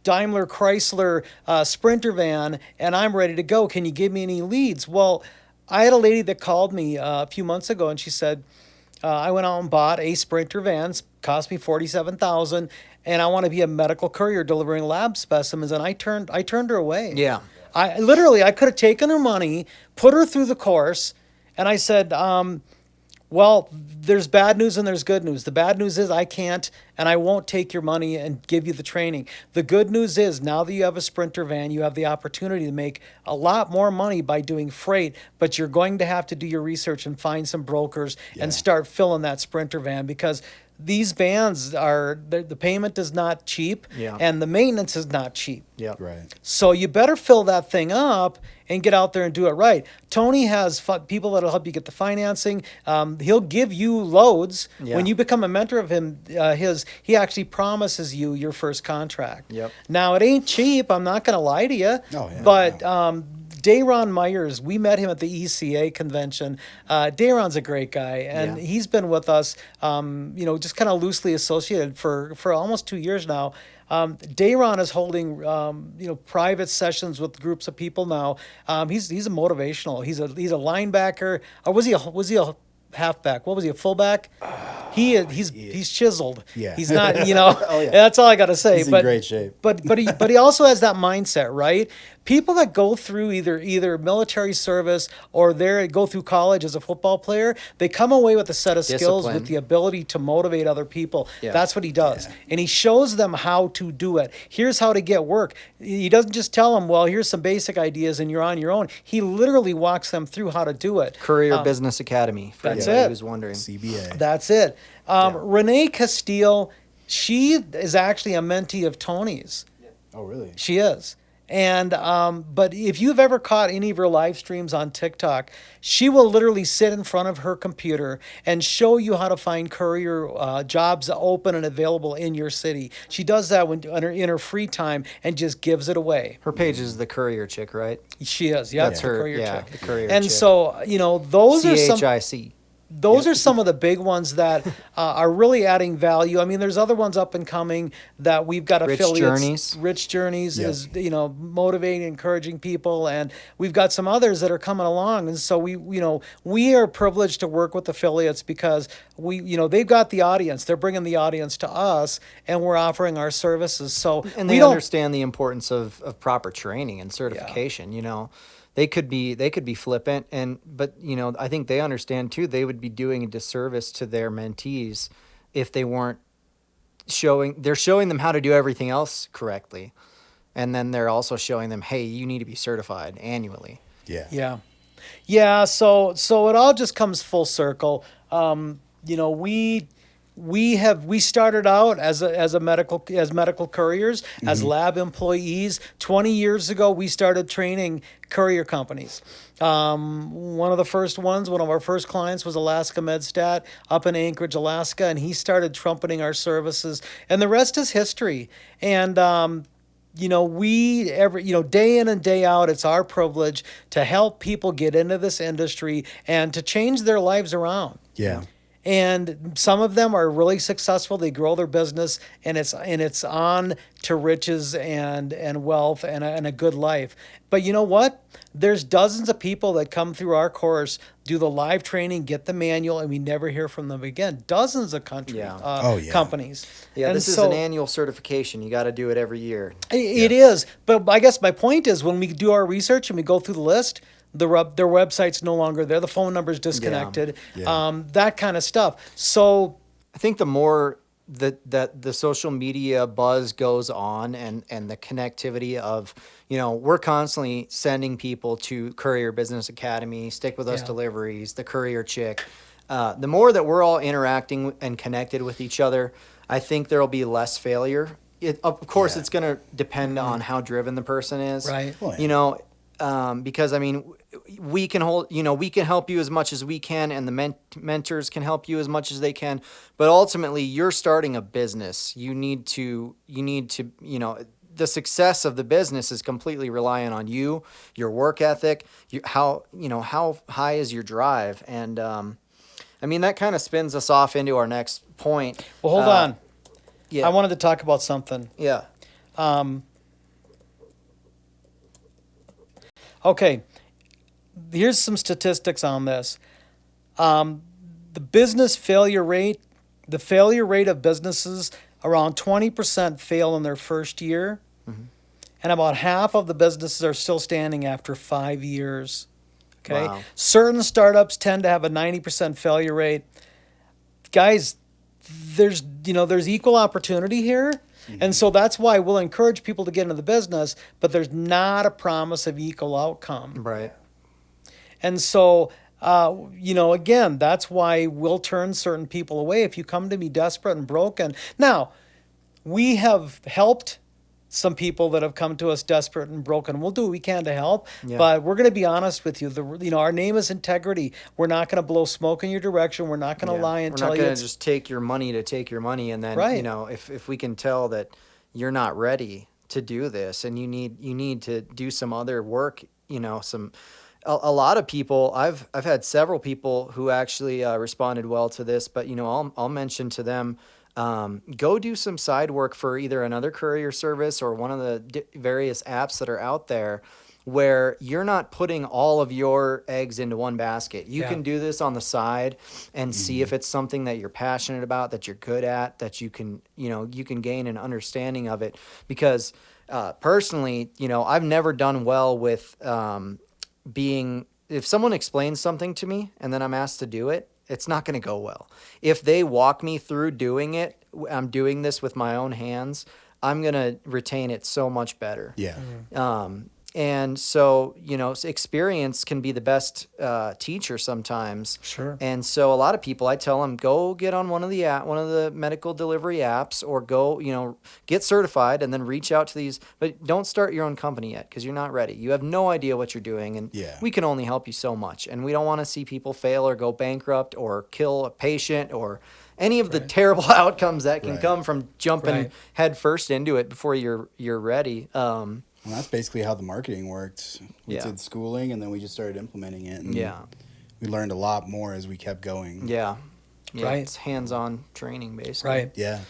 Daimler Chrysler Sprinter van, and I'm ready to go. Can you give me any leads? Well, I had a lady that called me a few months ago, and she said, I went out and bought a Sprinter van, cost me $47,000, and I want to be a medical courier delivering lab specimens, and I turned her away. Yeah. I could have taken her money, put her through the course, and I said, well, there's bad news and there's good news. The bad news is I can't and I won't take your money and give you the training. The good news is now that you have a Sprinter van, you have the opportunity to make a lot more money by doing freight, but you're going to have to do your research and find some brokers and start filling that Sprinter van, because these vans are, the payment is not cheap, Yeah. and the maintenance is not cheap. Yeah. Right. So you better fill that thing up and get out there and do it right. Tony has people that'll help you get the financing. He'll give you loads. Yeah. When you become a mentor of him, he actually promises you your first contract. Yep. Now, it ain't cheap. I'm not going to lie to you. Oh, yeah, but no. Dayron Myers, we met him at the ECA convention. Dayron's a great guy, and Yeah. he's been with us, just kind of loosely associated for almost 2 years now. Dayron is holding, private sessions with groups of people now. He's a motivational. He's a linebacker. Or was he a halfback? What was he, a fullback? He's chiseled. Yeah. He's not, Oh, yeah. that's all I got to say. He's in great shape. But he also has that mindset, right? People that go through either military service or go through college as a football player, they come away with a set of skills Discipline. with the ability to motivate other people. Yeah. That's what he does. And he shows them how to do it. Here's how to get work. He doesn't just tell them, well, here's some basic ideas and you're on your own. He literally walks them through how to do it. Courier Business Academy. For That's anybody it. who's wondering. CBA. That's it. Renee Castile, she is actually a mentee of Tony's. Oh, really? She is. And but if you've ever caught any of her live streams on TikTok, she will literally sit in front of her computer and show you how to find courier jobs open and available in your city. She does that in her free time and just gives it away. Her page is the Courier Chick, right? She is. Yeah, That's it's the her. courier Yeah, chick. the Courier And Chick. so those are some. CHIC. Those are some of the big ones that are really adding value. I mean, there's other ones up and coming that we've got Rich affiliates. Journeys. Rich Journeys Yeah. is motivating, encouraging people, and we've got some others that are coming along. And so we are privileged to work with affiliates because they've got the audience. They're bringing the audience to us, and we're offering our services. So And we they don't. understand the importance of proper training and certification. They could be flippant, but I think they understand too. They would be doing a disservice to their mentees if they weren't showing them how to do everything else correctly, and then they're also showing them, hey, you need to be certified annually. Yeah. Yeah. So it all just comes full circle. We started out as medical couriers, as lab employees. 20 years ago, we started training courier companies. One of our first clients was Alaska MedStat up in Anchorage, Alaska, and he started trumpeting our services, and the rest is history. And day in and day out, it's our privilege to help people get into this industry and to change their lives around. Yeah. And some of them are really successful. They grow their business, and it's on to riches and wealth and a good life. But you know what? There's dozens of people that come through our course, do the live training, get the manual, and we never hear from them again. Dozens of companies. Yeah, And this is an annual certification. You got to do it every year. It is. But I guess my point is when we do our research and we go through the list, their website's no longer there. The phone number's disconnected. Yeah. That kind of stuff. So I think the more that the social media buzz goes on and the connectivity of, we're constantly sending people to Courier Business Academy, Stick With Us Deliveries, the Courier Chick. The more that we're all interacting and connected with each other, I think there'll be less failure. Of course, it's going to depend on how driven the person is. Right. Well, yeah. Because we can help you as much as we can, and the mentors can help you as much as they can. But ultimately, you're starting a business. You need to, the success of the business is completely reliant on you, your work ethic, how high is your drive, and that kind of spins us off into our next point. Well, hold on. Yeah. I wanted to talk about something. Yeah. Okay. Here's some statistics on this. the business failure rate, the failure rate of businesses, around 20% fail in their first year. And about half of the businesses are still standing after 5 years. Okay. Wow. Certain startups tend to have a 90% failure rate. Guys, there's equal opportunity here. And so that's why we'll encourage people to get into the business, but there's not a promise of equal outcome. Right. And so, again, that's why we'll turn certain people away if you come to me desperate and broken. Now, we have helped some people that have come to us desperate and broken. We'll do what we can to help, Yeah. but we're going to be honest with you. Our name is integrity. We're not going to blow smoke in your direction. We're not going to lie and We're tell not you going it's to just take your money to take your money, and then Right. if we can tell that you're not ready to do this, and you need to do some other work, a lot of people. I've had several people who actually responded well to this, but I'll mention to them. Go do some side work for either another courier service or one of the various apps that are out there where you're not putting all of your eggs into one basket. You Yeah. can do this on the side and see if it's something that you're passionate about, that you're good at, that you can gain an understanding of it. Because personally, I've never done well with if someone explains something to me and then I'm asked to do it, it's not going to go well. If they walk me through doing it, I'm doing this with my own hands, I'm going to retain it so much better. Yeah. And so, experience can be the best teacher sometimes. Sure. And so a lot of people, I tell them, go get on one of the medical delivery apps, or go, get certified and then reach out to these, but don't start your own company yet because you're not ready. You have no idea what you're doing, and Yeah. we can only help you so much. And we don't want to see people fail or go bankrupt or kill a patient or any of the terrible outcomes that can Right. come from jumping Right. head first into it before you're ready. Well, that's basically how the marketing worked. We Yeah. did schooling, and then we just started implementing it. And Yeah. we learned a lot more as we kept going. Yeah. Right. It's hands-on training, basically. Right. Yeah.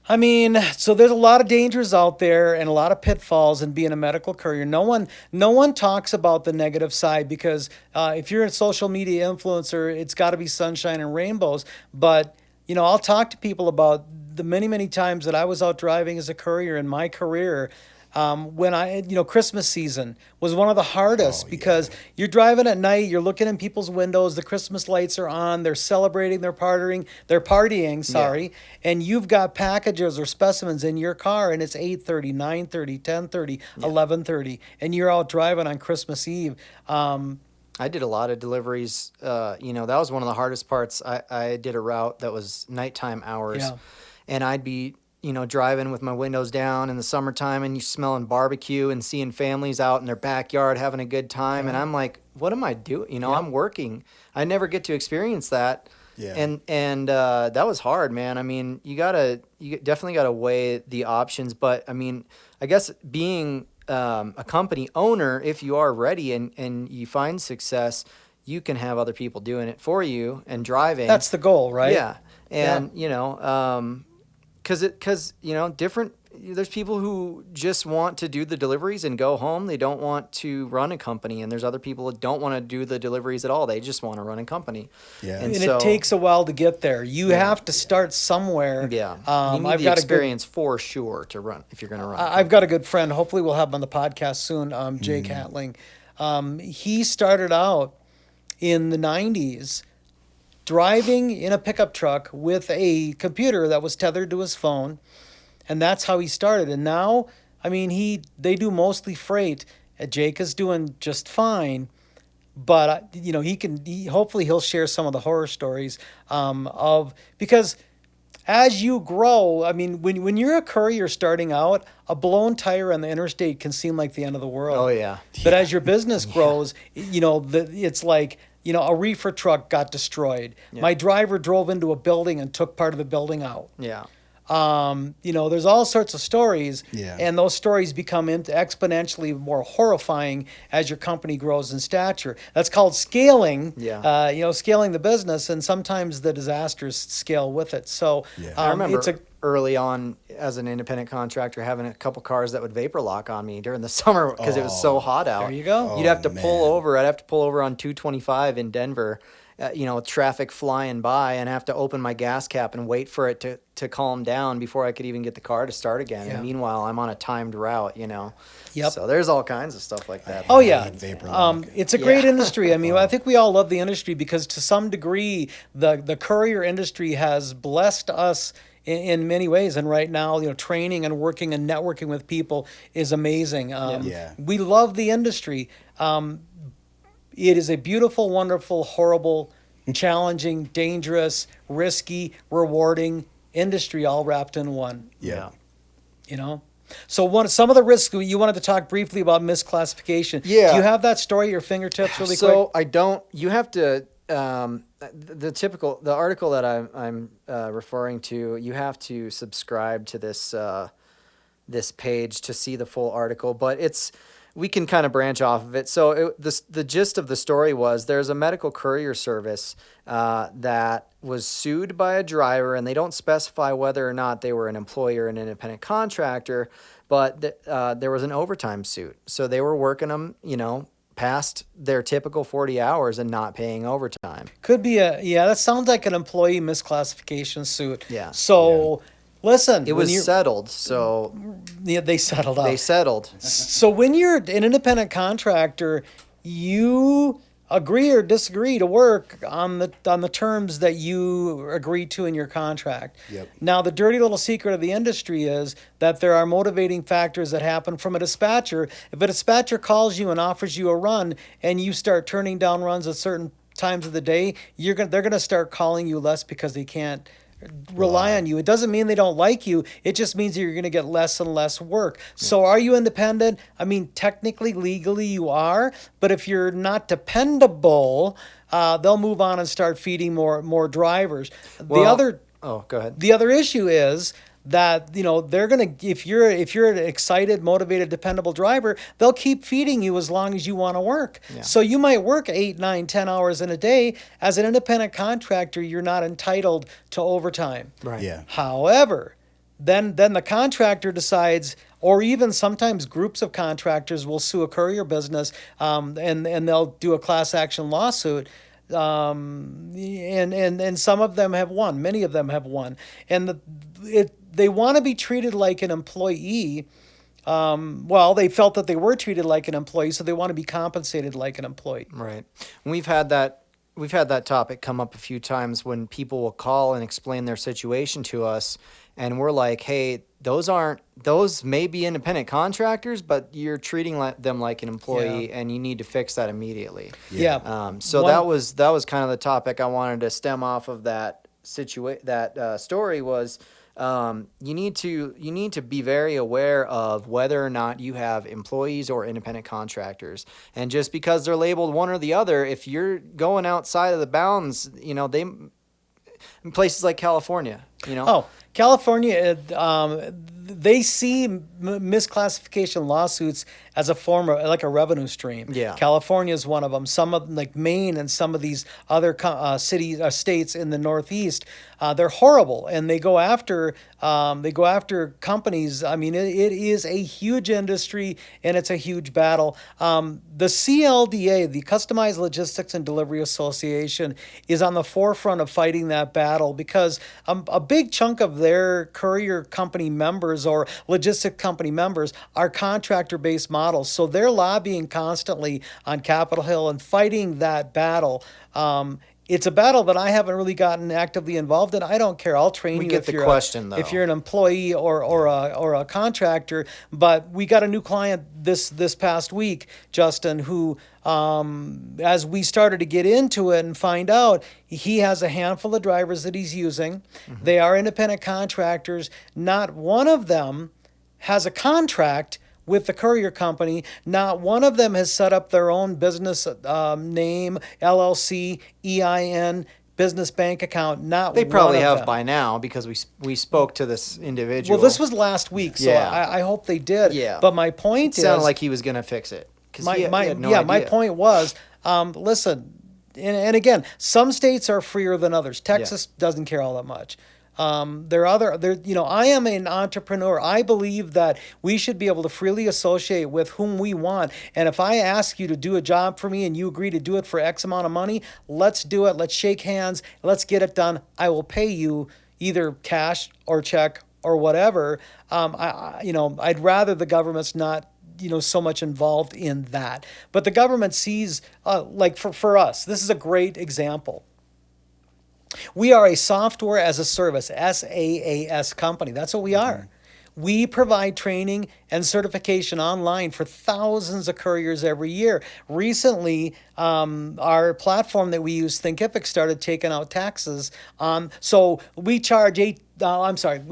I mean, so there's a lot of dangers out there and a lot of pitfalls in being a medical courier. No one talks about the negative side because if you're a social media influencer, it's got to be sunshine and rainbows. But I'll talk to people about the many, many times that I was out driving as a courier in my career. When Christmas season was one of the hardest because you're driving at night, you're looking in people's windows, the Christmas lights are on, they're celebrating, they're partying, sorry, and you've got packages or specimens in your car and it's 8:30, 9:30, 10:30, 11:30, and you're out driving on Christmas Eve. I did a lot of deliveries. That was one of the hardest parts. I did a route that was nighttime hours, Yeah. and I'd be driving with my windows down in the summertime, and you smelling barbecue and seeing families out in their backyard having a good time, and I'm like, what am I doing? I'm working. I never get to experience that. Yeah. And that was hard, man. I mean, you definitely gotta weigh the options, but I mean, I guess being a company owner, if you are ready and you find success, you can have other people doing it for you and driving. That's the goal, right? Yeah. And, there's people who just want to do the deliveries and go home. They don't want to run a company. And there's other people that don't want to do the deliveries at all. They just want to run a company. Yeah. And it takes a while to get there. You have to start somewhere. Yeah. You need I've the got experience for sure to run if you're going to run. I've got a good friend. Hopefully, we'll have him on the podcast soon. Jake Hatling. He started out in the '90s driving in a pickup truck with a computer that was tethered to his phone, and that's how he started. And now, I mean, they do mostly freight. Jake is doing just fine, but hopefully he'll share some of the horror stories because. As you grow, I mean, when you're a courier starting out, a blown tire on the interstate can seem like the end of the world. Oh, yeah. But as your business grows, it's like, a reefer truck got destroyed. Yeah. My driver drove into a building and took part of the building out. Yeah. There's all sorts of stories, Yeah. and those stories become exponentially more horrifying as your company grows in stature. That's called scaling. Yeah. Scaling the business, and sometimes the disasters scale with it. So Yeah. I remember early on as an independent contractor having a couple cars that would vapor lock on me during the summer because it was so hot out. There you go. You'd have to Oh, pull man. over. I'd have to pull over on 225 in Denver. traffic flying by and have to open my gas cap and wait for it to calm down before I could even get the car to start again. Yeah. And meanwhile, I'm on a timed route, Yep. So there's all kinds of stuff like that. Oh yeah, Vapor lock. it's a great industry. I mean, I think we all love the industry because to some degree, the courier industry has blessed us in many ways. And right now, training and working and networking with people is amazing. Yeah. We love the industry. It is a beautiful, wonderful, horrible, challenging, dangerous, risky, rewarding industry all wrapped in one. Yeah. So some of the risks you wanted to talk briefly about misclassification. Yeah. Do you have that story at your fingertips really So quick? I don't. You have to. The article that I'm referring to. You have to subscribe to this page to see the full article, but we can kind of branch off of it. So the gist of the story was there's a medical courier service that was sued by a driver, and they don't specify whether or not they were an employee or an independent contractor, but there was an overtime suit. So they were working them, past their typical 40 hours and not paying overtime. Could be that sounds like an employee misclassification suit. Yeah. So listen, It was settled, so they settled out. they settled. So when you're an independent contractor, you agree or disagree to work on the terms that you agreed to in your contract. Yep. Now, the dirty little secret of the industry is that there are motivating factors that happen from a dispatcher. If a dispatcher calls you and offers you a run and you start turning down runs at certain times of the day, they're going to start calling you less because they can't rely on you. It doesn't mean they don't like you. It just means that you're going to get less and less work. So are you independent? I mean, technically, legally, you are. But if you're not dependable, they'll move on and start feeding more drivers. Oh, go ahead. The other issue is that they're gonna if you're an excited, motivated, dependable driver, they'll keep feeding you as long as you want to work. Yeah. So you might work 8, 9, 10 hours in a day. As an independent contractor, you're not entitled to overtime. Right. Yeah. However, then the contractor decides, or even sometimes groups of contractors will sue a courier business, and they'll do a class action lawsuit. And some of them have won. Many of them have won, and they want to be treated like an employee. They felt that they were treated like an employee, so they want to be compensated like an employee. Right. We've had that topic come up a few times when people will call and explain their situation to us, and we're like, "Hey, those may be independent contractors, but you're treating them like an employee, and you need to fix that immediately." Yeah. So that was kind of the topic I wanted to stem off of that story was. You need to be very aware of whether or not you have employees or independent contractors. And just because they're labeled one or the other, if you're going outside of the bounds, they in places like California, Oh, California, they see misclassification lawsuits as a form of like a revenue stream. Yeah. California is one of them. Some of them, like Maine and some of these other states in the Northeast, they're horrible, and they go after companies. I mean, it is a huge industry, and it's a huge battle. The CLDA, the Customized Logistics and Delivery Association, is on the forefront of fighting that battle because a big chunk of their courier company members or logistic company members are contractor-based models. So they're lobbying constantly on Capitol Hill and fighting that battle. It's a battle that I haven't really gotten actively involved in. I don't care. I'll train We you get if the you're question, though. if you're an employee or a contractor. But we got a new client this past week, Justin, who as we started to get into it and find out, he has a handful of drivers that he's using. Mm-hmm. They are independent contractors. Not one of them has a contract with the courier company. Not one of them has set up their own business name, LLC, EIN, business bank account. Not They probably one of have them. by now because we spoke to this individual. Well, this was last week, so Yeah. I hope they did. Yeah. But my point It sounded is, like he was going to fix it. 'Cause he had no my idea. point was, listen, and again, some states are freer than others. Texas doesn't care all that much. I am an entrepreneur. I believe that we should be able to freely associate with whom we want. And if I ask you to do a job for me and you agree to do it for X amount of money, let's do it. Let's shake hands. Let's get it done. I will pay you either cash or check or whatever. I'd rather the government's not so much involved in that. But the government sees, like for us, this is a great example. We are a software as a service, SaaS company. That's what we are. We provide training and certification online for thousands of couriers every year. Recently, our platform that we use, Thinkific, started taking out taxes. So we charge we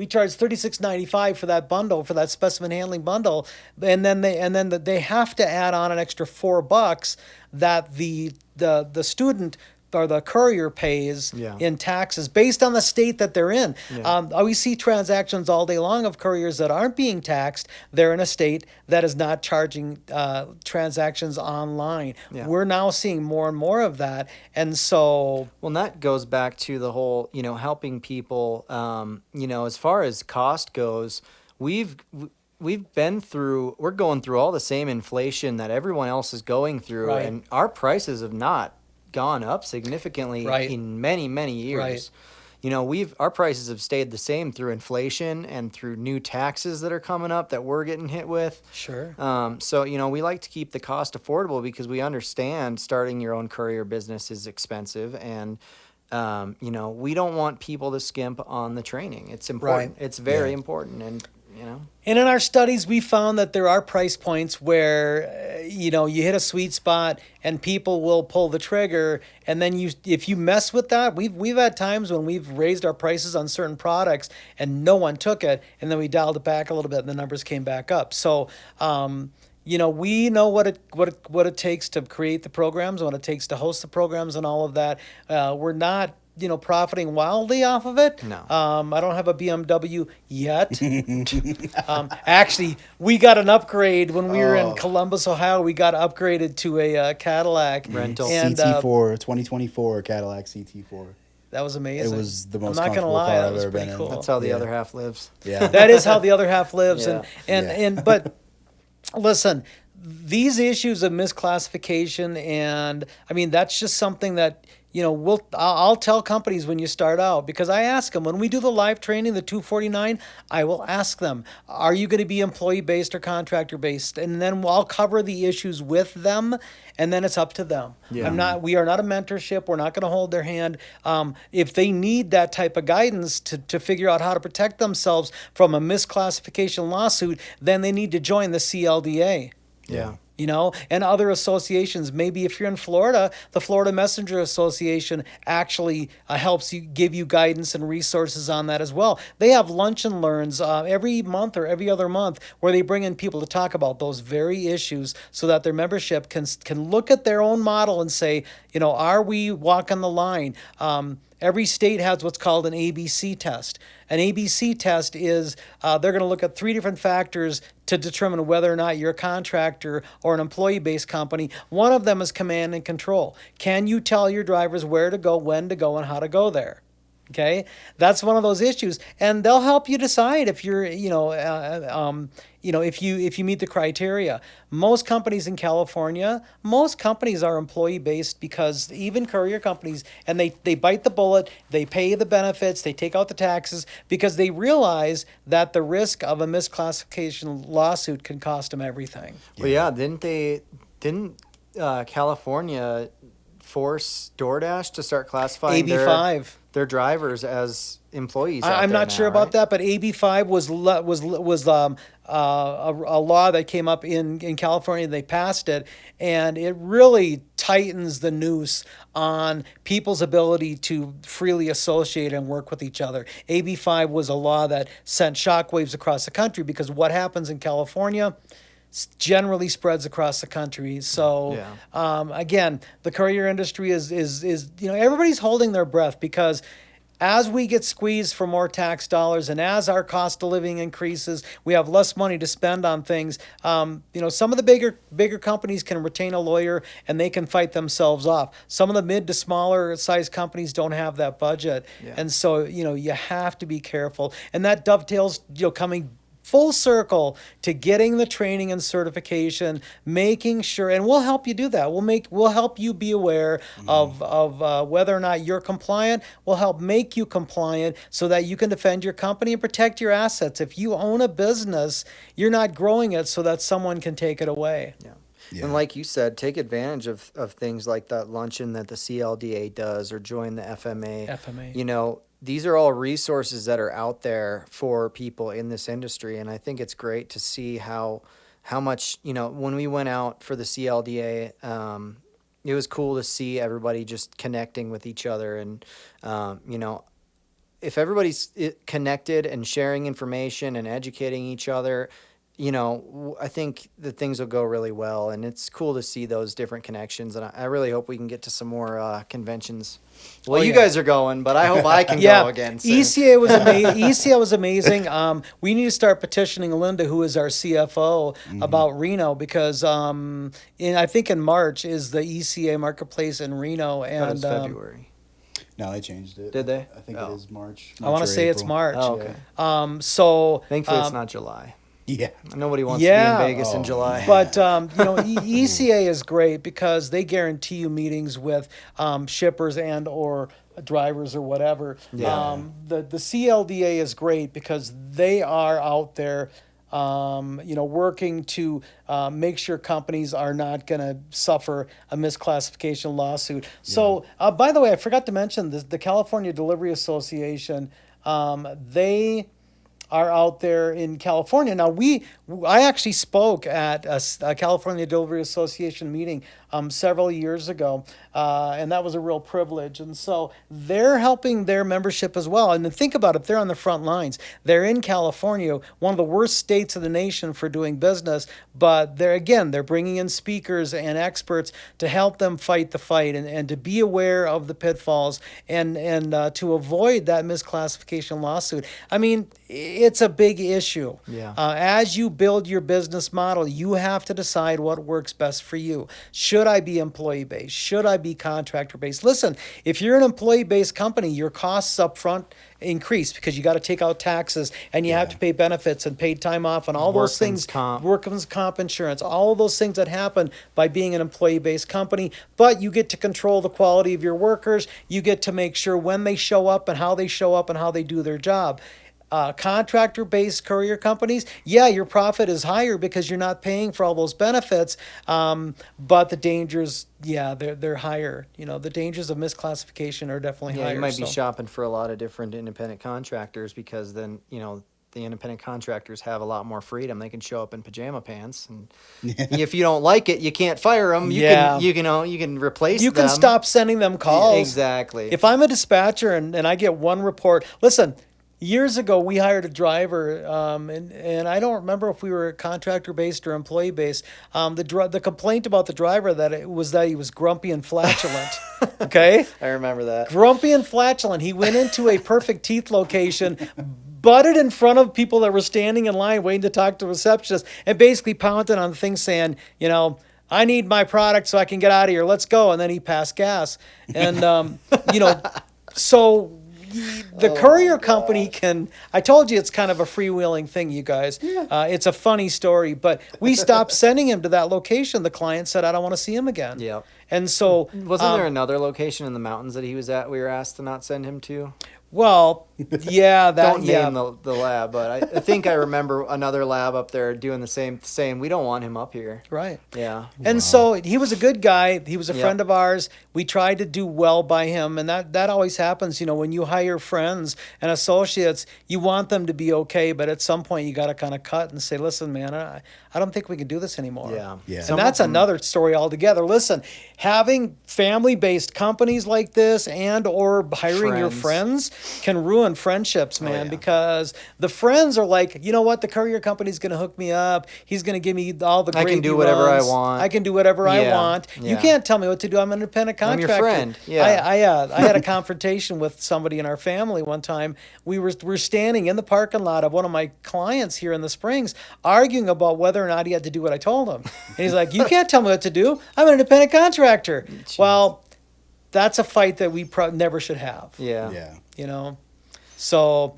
charge $36.95 for that bundle, for that specimen handling bundle, and then they have to add on an extra $4 that the student or the courier pays in taxes based on the state that they're in. We see transactions all day long of couriers that aren't being taxed. They're in a state that is not charging transactions online. We're now seeing more and more of that. And so... Well, and that goes back to the whole, helping people, as far as cost goes, we're going through all the same inflation that everyone else is going through, Right. and our prices have not gone up significantly in many, many years. Our prices have stayed the same through inflation and through new taxes that are coming up that we're getting hit with. Sure. So we like to keep the cost affordable because we understand starting your own courier business is expensive, and we don't want people to skimp on the training. It's important. Right. It's very important, and And in our studies, we found that there are price points where, you hit a sweet spot and people will pull the trigger. And then if you mess with that, we've had times when we've raised our prices on certain products and no one took it. And then we dialed it back a little bit and the numbers came back up. So, we know what it takes to create the programs, what it takes to host the programs and all of that. We're not profiting wildly off of it. No. I don't have a BMW yet. Actually, we got an upgrade when we were in Columbus, Ohio. We got upgraded to a Cadillac rental. And, CT4, 2024 Cadillac CT4. That was amazing. It was the most I'm not gonna comfortable lie, car that I've was ever been pretty in. cool. That's how the other half lives. Yeah. That is how the other half lives. Yeah. But listen, these issues of misclassification, and I mean, that's just something that, I'll tell companies when you start out, because I ask them when we do the live training, the 249, I will ask them, are you going to be employee based or contractor based? And then I'll cover the issues with them, and then it's up to them. Yeah. We are not a mentorship. We're not going to hold their hand. If they need that type of guidance to figure out how to protect themselves from a misclassification lawsuit, then they need to join the CLDA. Yeah. And other associations. Maybe if you're in Florida, the Florida Messenger Association actually helps give you guidance and resources on that as well. They have lunch and learns every month or every other month where they bring in people to talk about those very issues so that their membership can look at their own model and say, are we walking the line? Every state has what's called an ABC test. An ABC test is they're going to look at 3 different factors to determine whether or not you're a contractor or an employee-based company. One of them is command and control. Can you tell your drivers where to go, when to go, and how to go there? Okay, that's one of those issues, and they'll help you decide if you're, if you meet the criteria. Most companies in California, are employee based because even courier companies, and they bite the bullet, they pay the benefits, they take out the taxes because they realize that the risk of a misclassification lawsuit can cost them everything. Well, yeah, didn't California force DoorDash to start classifying AB5. their drivers as employees? I'm not sure about that, but AB5 was a law that came up in California. They passed it, and it really tightens the noose on people's ability to freely associate and work with each other. AB5 was a law that sent shockwaves across the country because what happens in California generally spreads across the country. So again, the courier industry is everybody's holding their breath because as we get squeezed for more tax dollars and as our cost of living increases, we have less money to spend on things. Some of the bigger companies can retain a lawyer and they can fight themselves off. Some of the mid to smaller size companies don't have that budget. Yeah. And so, you have to be careful. And that dovetails, coming full circle to getting the training and certification, making sure, and we'll help you do that. We'll help you be aware of whether or not you're compliant. We'll help make you compliant so that you can defend your company and protect your assets. If you own a business, you're not growing it so that someone can take it away. Yeah. Yeah. And like you said, take advantage of things like that luncheon that the CLDA does, or join the FMA. FMA. These are all resources that are out there for people in this industry. And I think it's great to see how much, when we went out for the CLDA, it was cool to see everybody just connecting with each other. And, if everybody's connected and sharing information and educating each other, I think that things will go really well, and it's cool to see those different connections. And I really hope we can get to some more conventions. Well, you guys are going, but I hope I can go again soon. ECA was ECA was amazing. We need to start petitioning Linda, who is our CFO, about Reno, because I think in March is the ECA marketplace in Reno, and it's February. No, they changed it. Did they? I think it is March. I want to say it's March. Oh, okay. So Thankfully, it's not July. Yeah. Nobody wants to be in Vegas in July. But ECA is great because they guarantee you meetings with shippers and or drivers or whatever. Yeah. The CLDA is great because they are out there, working to make sure companies are not going to suffer a misclassification lawsuit. So, by the way, I forgot to mention the California Delivery Association. They are out there in California. Now, I actually spoke at a California Delivery Association meeting several years ago, and that was a real privilege. And so they're helping their membership as well. And then think about it, they're on the front lines. They're in California, one of the worst states of the nation for doing business, but they're bringing in speakers and experts to help them fight the fight and to be aware of the pitfalls and to avoid that misclassification lawsuit. I mean, it's a big issue. Yeah. As you build your business model, you have to decide what works best for you. Should I be employee-based? Should I be contractor-based? Listen, if you're an employee-based company, your costs up front increase because you got to take out taxes and you have to pay benefits and paid time off and all those things, workman's comp insurance, all of those things that happen by being an employee-based company. But you get to control the quality of your workers. You get to make sure when they show up and how they show up and how they do their job. Contractor-based courier companies, your profit is higher because you're not paying for all those benefits, but the dangers, they're higher. The dangers of misclassification are definitely higher. You might be shopping for a lot of different independent contractors because then, the independent contractors have a lot more freedom. They can show up in pajama pants, and if you don't like it, you can't fire them. You can replace them. You can stop sending them calls. Exactly. If I'm a dispatcher and I get one report, listen. Years ago, we hired a driver, and I don't remember if we were contractor-based or employee-based. The complaint about the driver that he was grumpy and flatulent. Okay? I remember that. Grumpy and flatulent. He went into a Perfect Teeth location, butted in front of people that were standing in line waiting to talk to the receptionist, and basically pounded on the thing saying, I need my product so I can get out of here. Let's go. And then he passed gas. And, so... The courier company I told you it's kind of a freewheeling thing, you guys. It's a funny story, but we stopped sending him to that location. The client said, I don't want to see him again. Yeah. And so... Wasn't there another location in the mountains that he was at we were asked to not send him to? Well, Don't name the lab, but I think I remember another lab up there doing the same, saying we don't want him up here. Right. Yeah. And so he was a good guy. He was a friend of ours. We tried to do well by him, and that always happens. When you hire friends and associates, you want them to be okay, but at some point you got to kind of cut and say, listen, man, I don't think we can do this anymore. Yeah. And that's another story altogether. Listen, having family-based companies like this and or hiring your friends can ruin friendships, man, yeah. because the friends are like, you know what, the courier company's going to hook me up. He's going to give me all the I great can do whatever I runs. want. I can do whatever I Yeah, want. You yeah. can't tell me what to do. I'm an independent I'm your contractor. friend, yeah. I had a confrontation with somebody in our family one time. We're standing in the parking lot of one of my clients here in the Springs, arguing about whether or not he had to do what I told him. And he's like, "You can't tell me what to do. I'm an independent contractor." Well, that's a fight that we never should have. Yeah. Yeah. You know, so.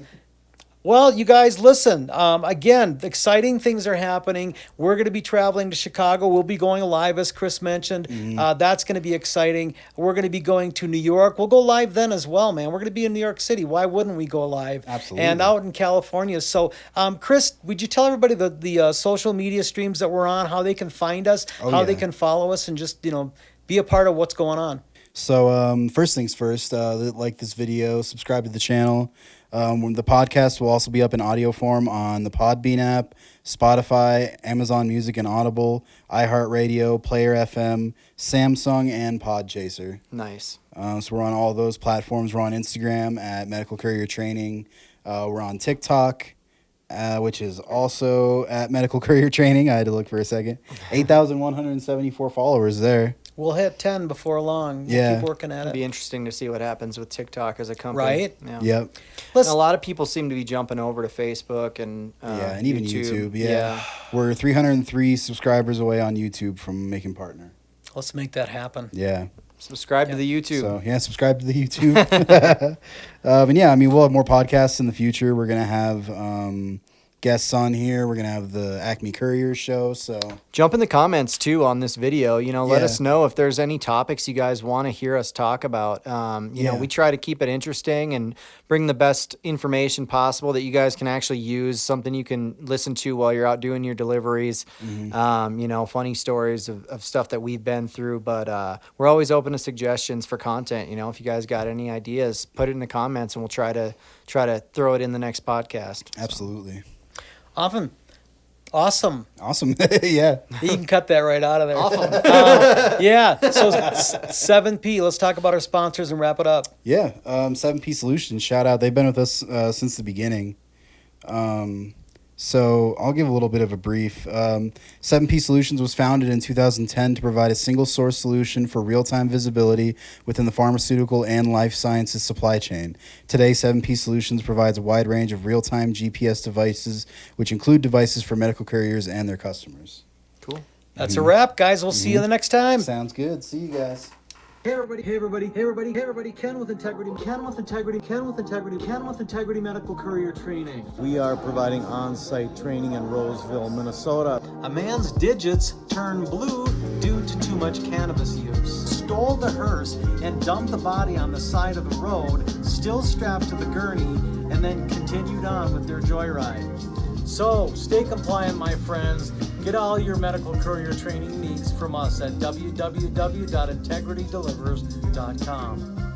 Well, you guys, listen. Again, exciting things are happening. We're going to be traveling to Chicago. We'll be going live, as Chris mentioned. That's going to be exciting. We're going to be going to New York. We'll go live then as well, man. We're going to be in New York City. Why wouldn't we go live? Absolutely. And out in California. So, Chris, would you tell everybody the social media streams that we're on, how they can find us, how they yeah. can follow us, and just be a part of what's going on? So first things first, like this video, subscribe to the channel. The podcast will also be up in audio form on the Podbean app, Spotify, Amazon Music and Audible, iHeartRadio, Player FM, Samsung, and Podchaser. Nice. So we're on all those platforms. We're on Instagram at Medical Courier Training. We're on TikTok, which is also at Medical Courier Training. I had to look for a second. 8,174 followers there. We'll hit 10 before long. We'll Yeah. keep working at It'd it. be interesting to see what happens with TikTok as a company. Right? Yeah. Yep. And a lot of people seem to be jumping over to Facebook and Yeah, and even YouTube. Yeah. We're 303 subscribers away on YouTube from making partner. Let's make that happen. Yeah. Subscribe to the YouTube. So, yeah, subscribe to the YouTube. And yeah, I mean, we'll have more podcasts in the future. We're going to have guests on here. We're going to have the Acme Courier show. So Jump in the comments too on this video. Let Yeah. us know if there's any topics you guys want to hear us talk about. We try to keep it interesting and bring the best information possible that you guys can actually use, something you can listen to while you're out doing your deliveries. Funny stories of stuff that we've been through. But we're always open to suggestions for content. If you guys got any ideas, put it in the comments and we'll try to throw it in the next podcast. absolutely. Awesome. Awesome. Yeah. You can cut that right out of there. Yeah. So 7P, let's talk about our sponsors and wrap it up. Yeah. 7P Solutions, shout out. They've been with us since the beginning. So I'll give a little bit of a brief. 7P Solutions was founded in 2010 to provide a single source solution for real-time visibility within the pharmaceutical and life sciences supply chain. Today, 7P Solutions provides a wide range of real-time GPS devices, which include devices for medical couriers and their customers. Cool. That's a wrap, guys. We'll see you the next time. Sounds good. See you guys. Hey everybody, Ken with Integrity Medical Courier Training. We are providing on-site training in Roseville, Minnesota. A man's digits turn blue due to too much cannabis use. Stole the hearse and dumped the body on the side of the road, still strapped to the gurney, and then continued on with their joyride. So, stay compliant, my friends. Get all your medical courier training needs from us at www.integritydelivers.com.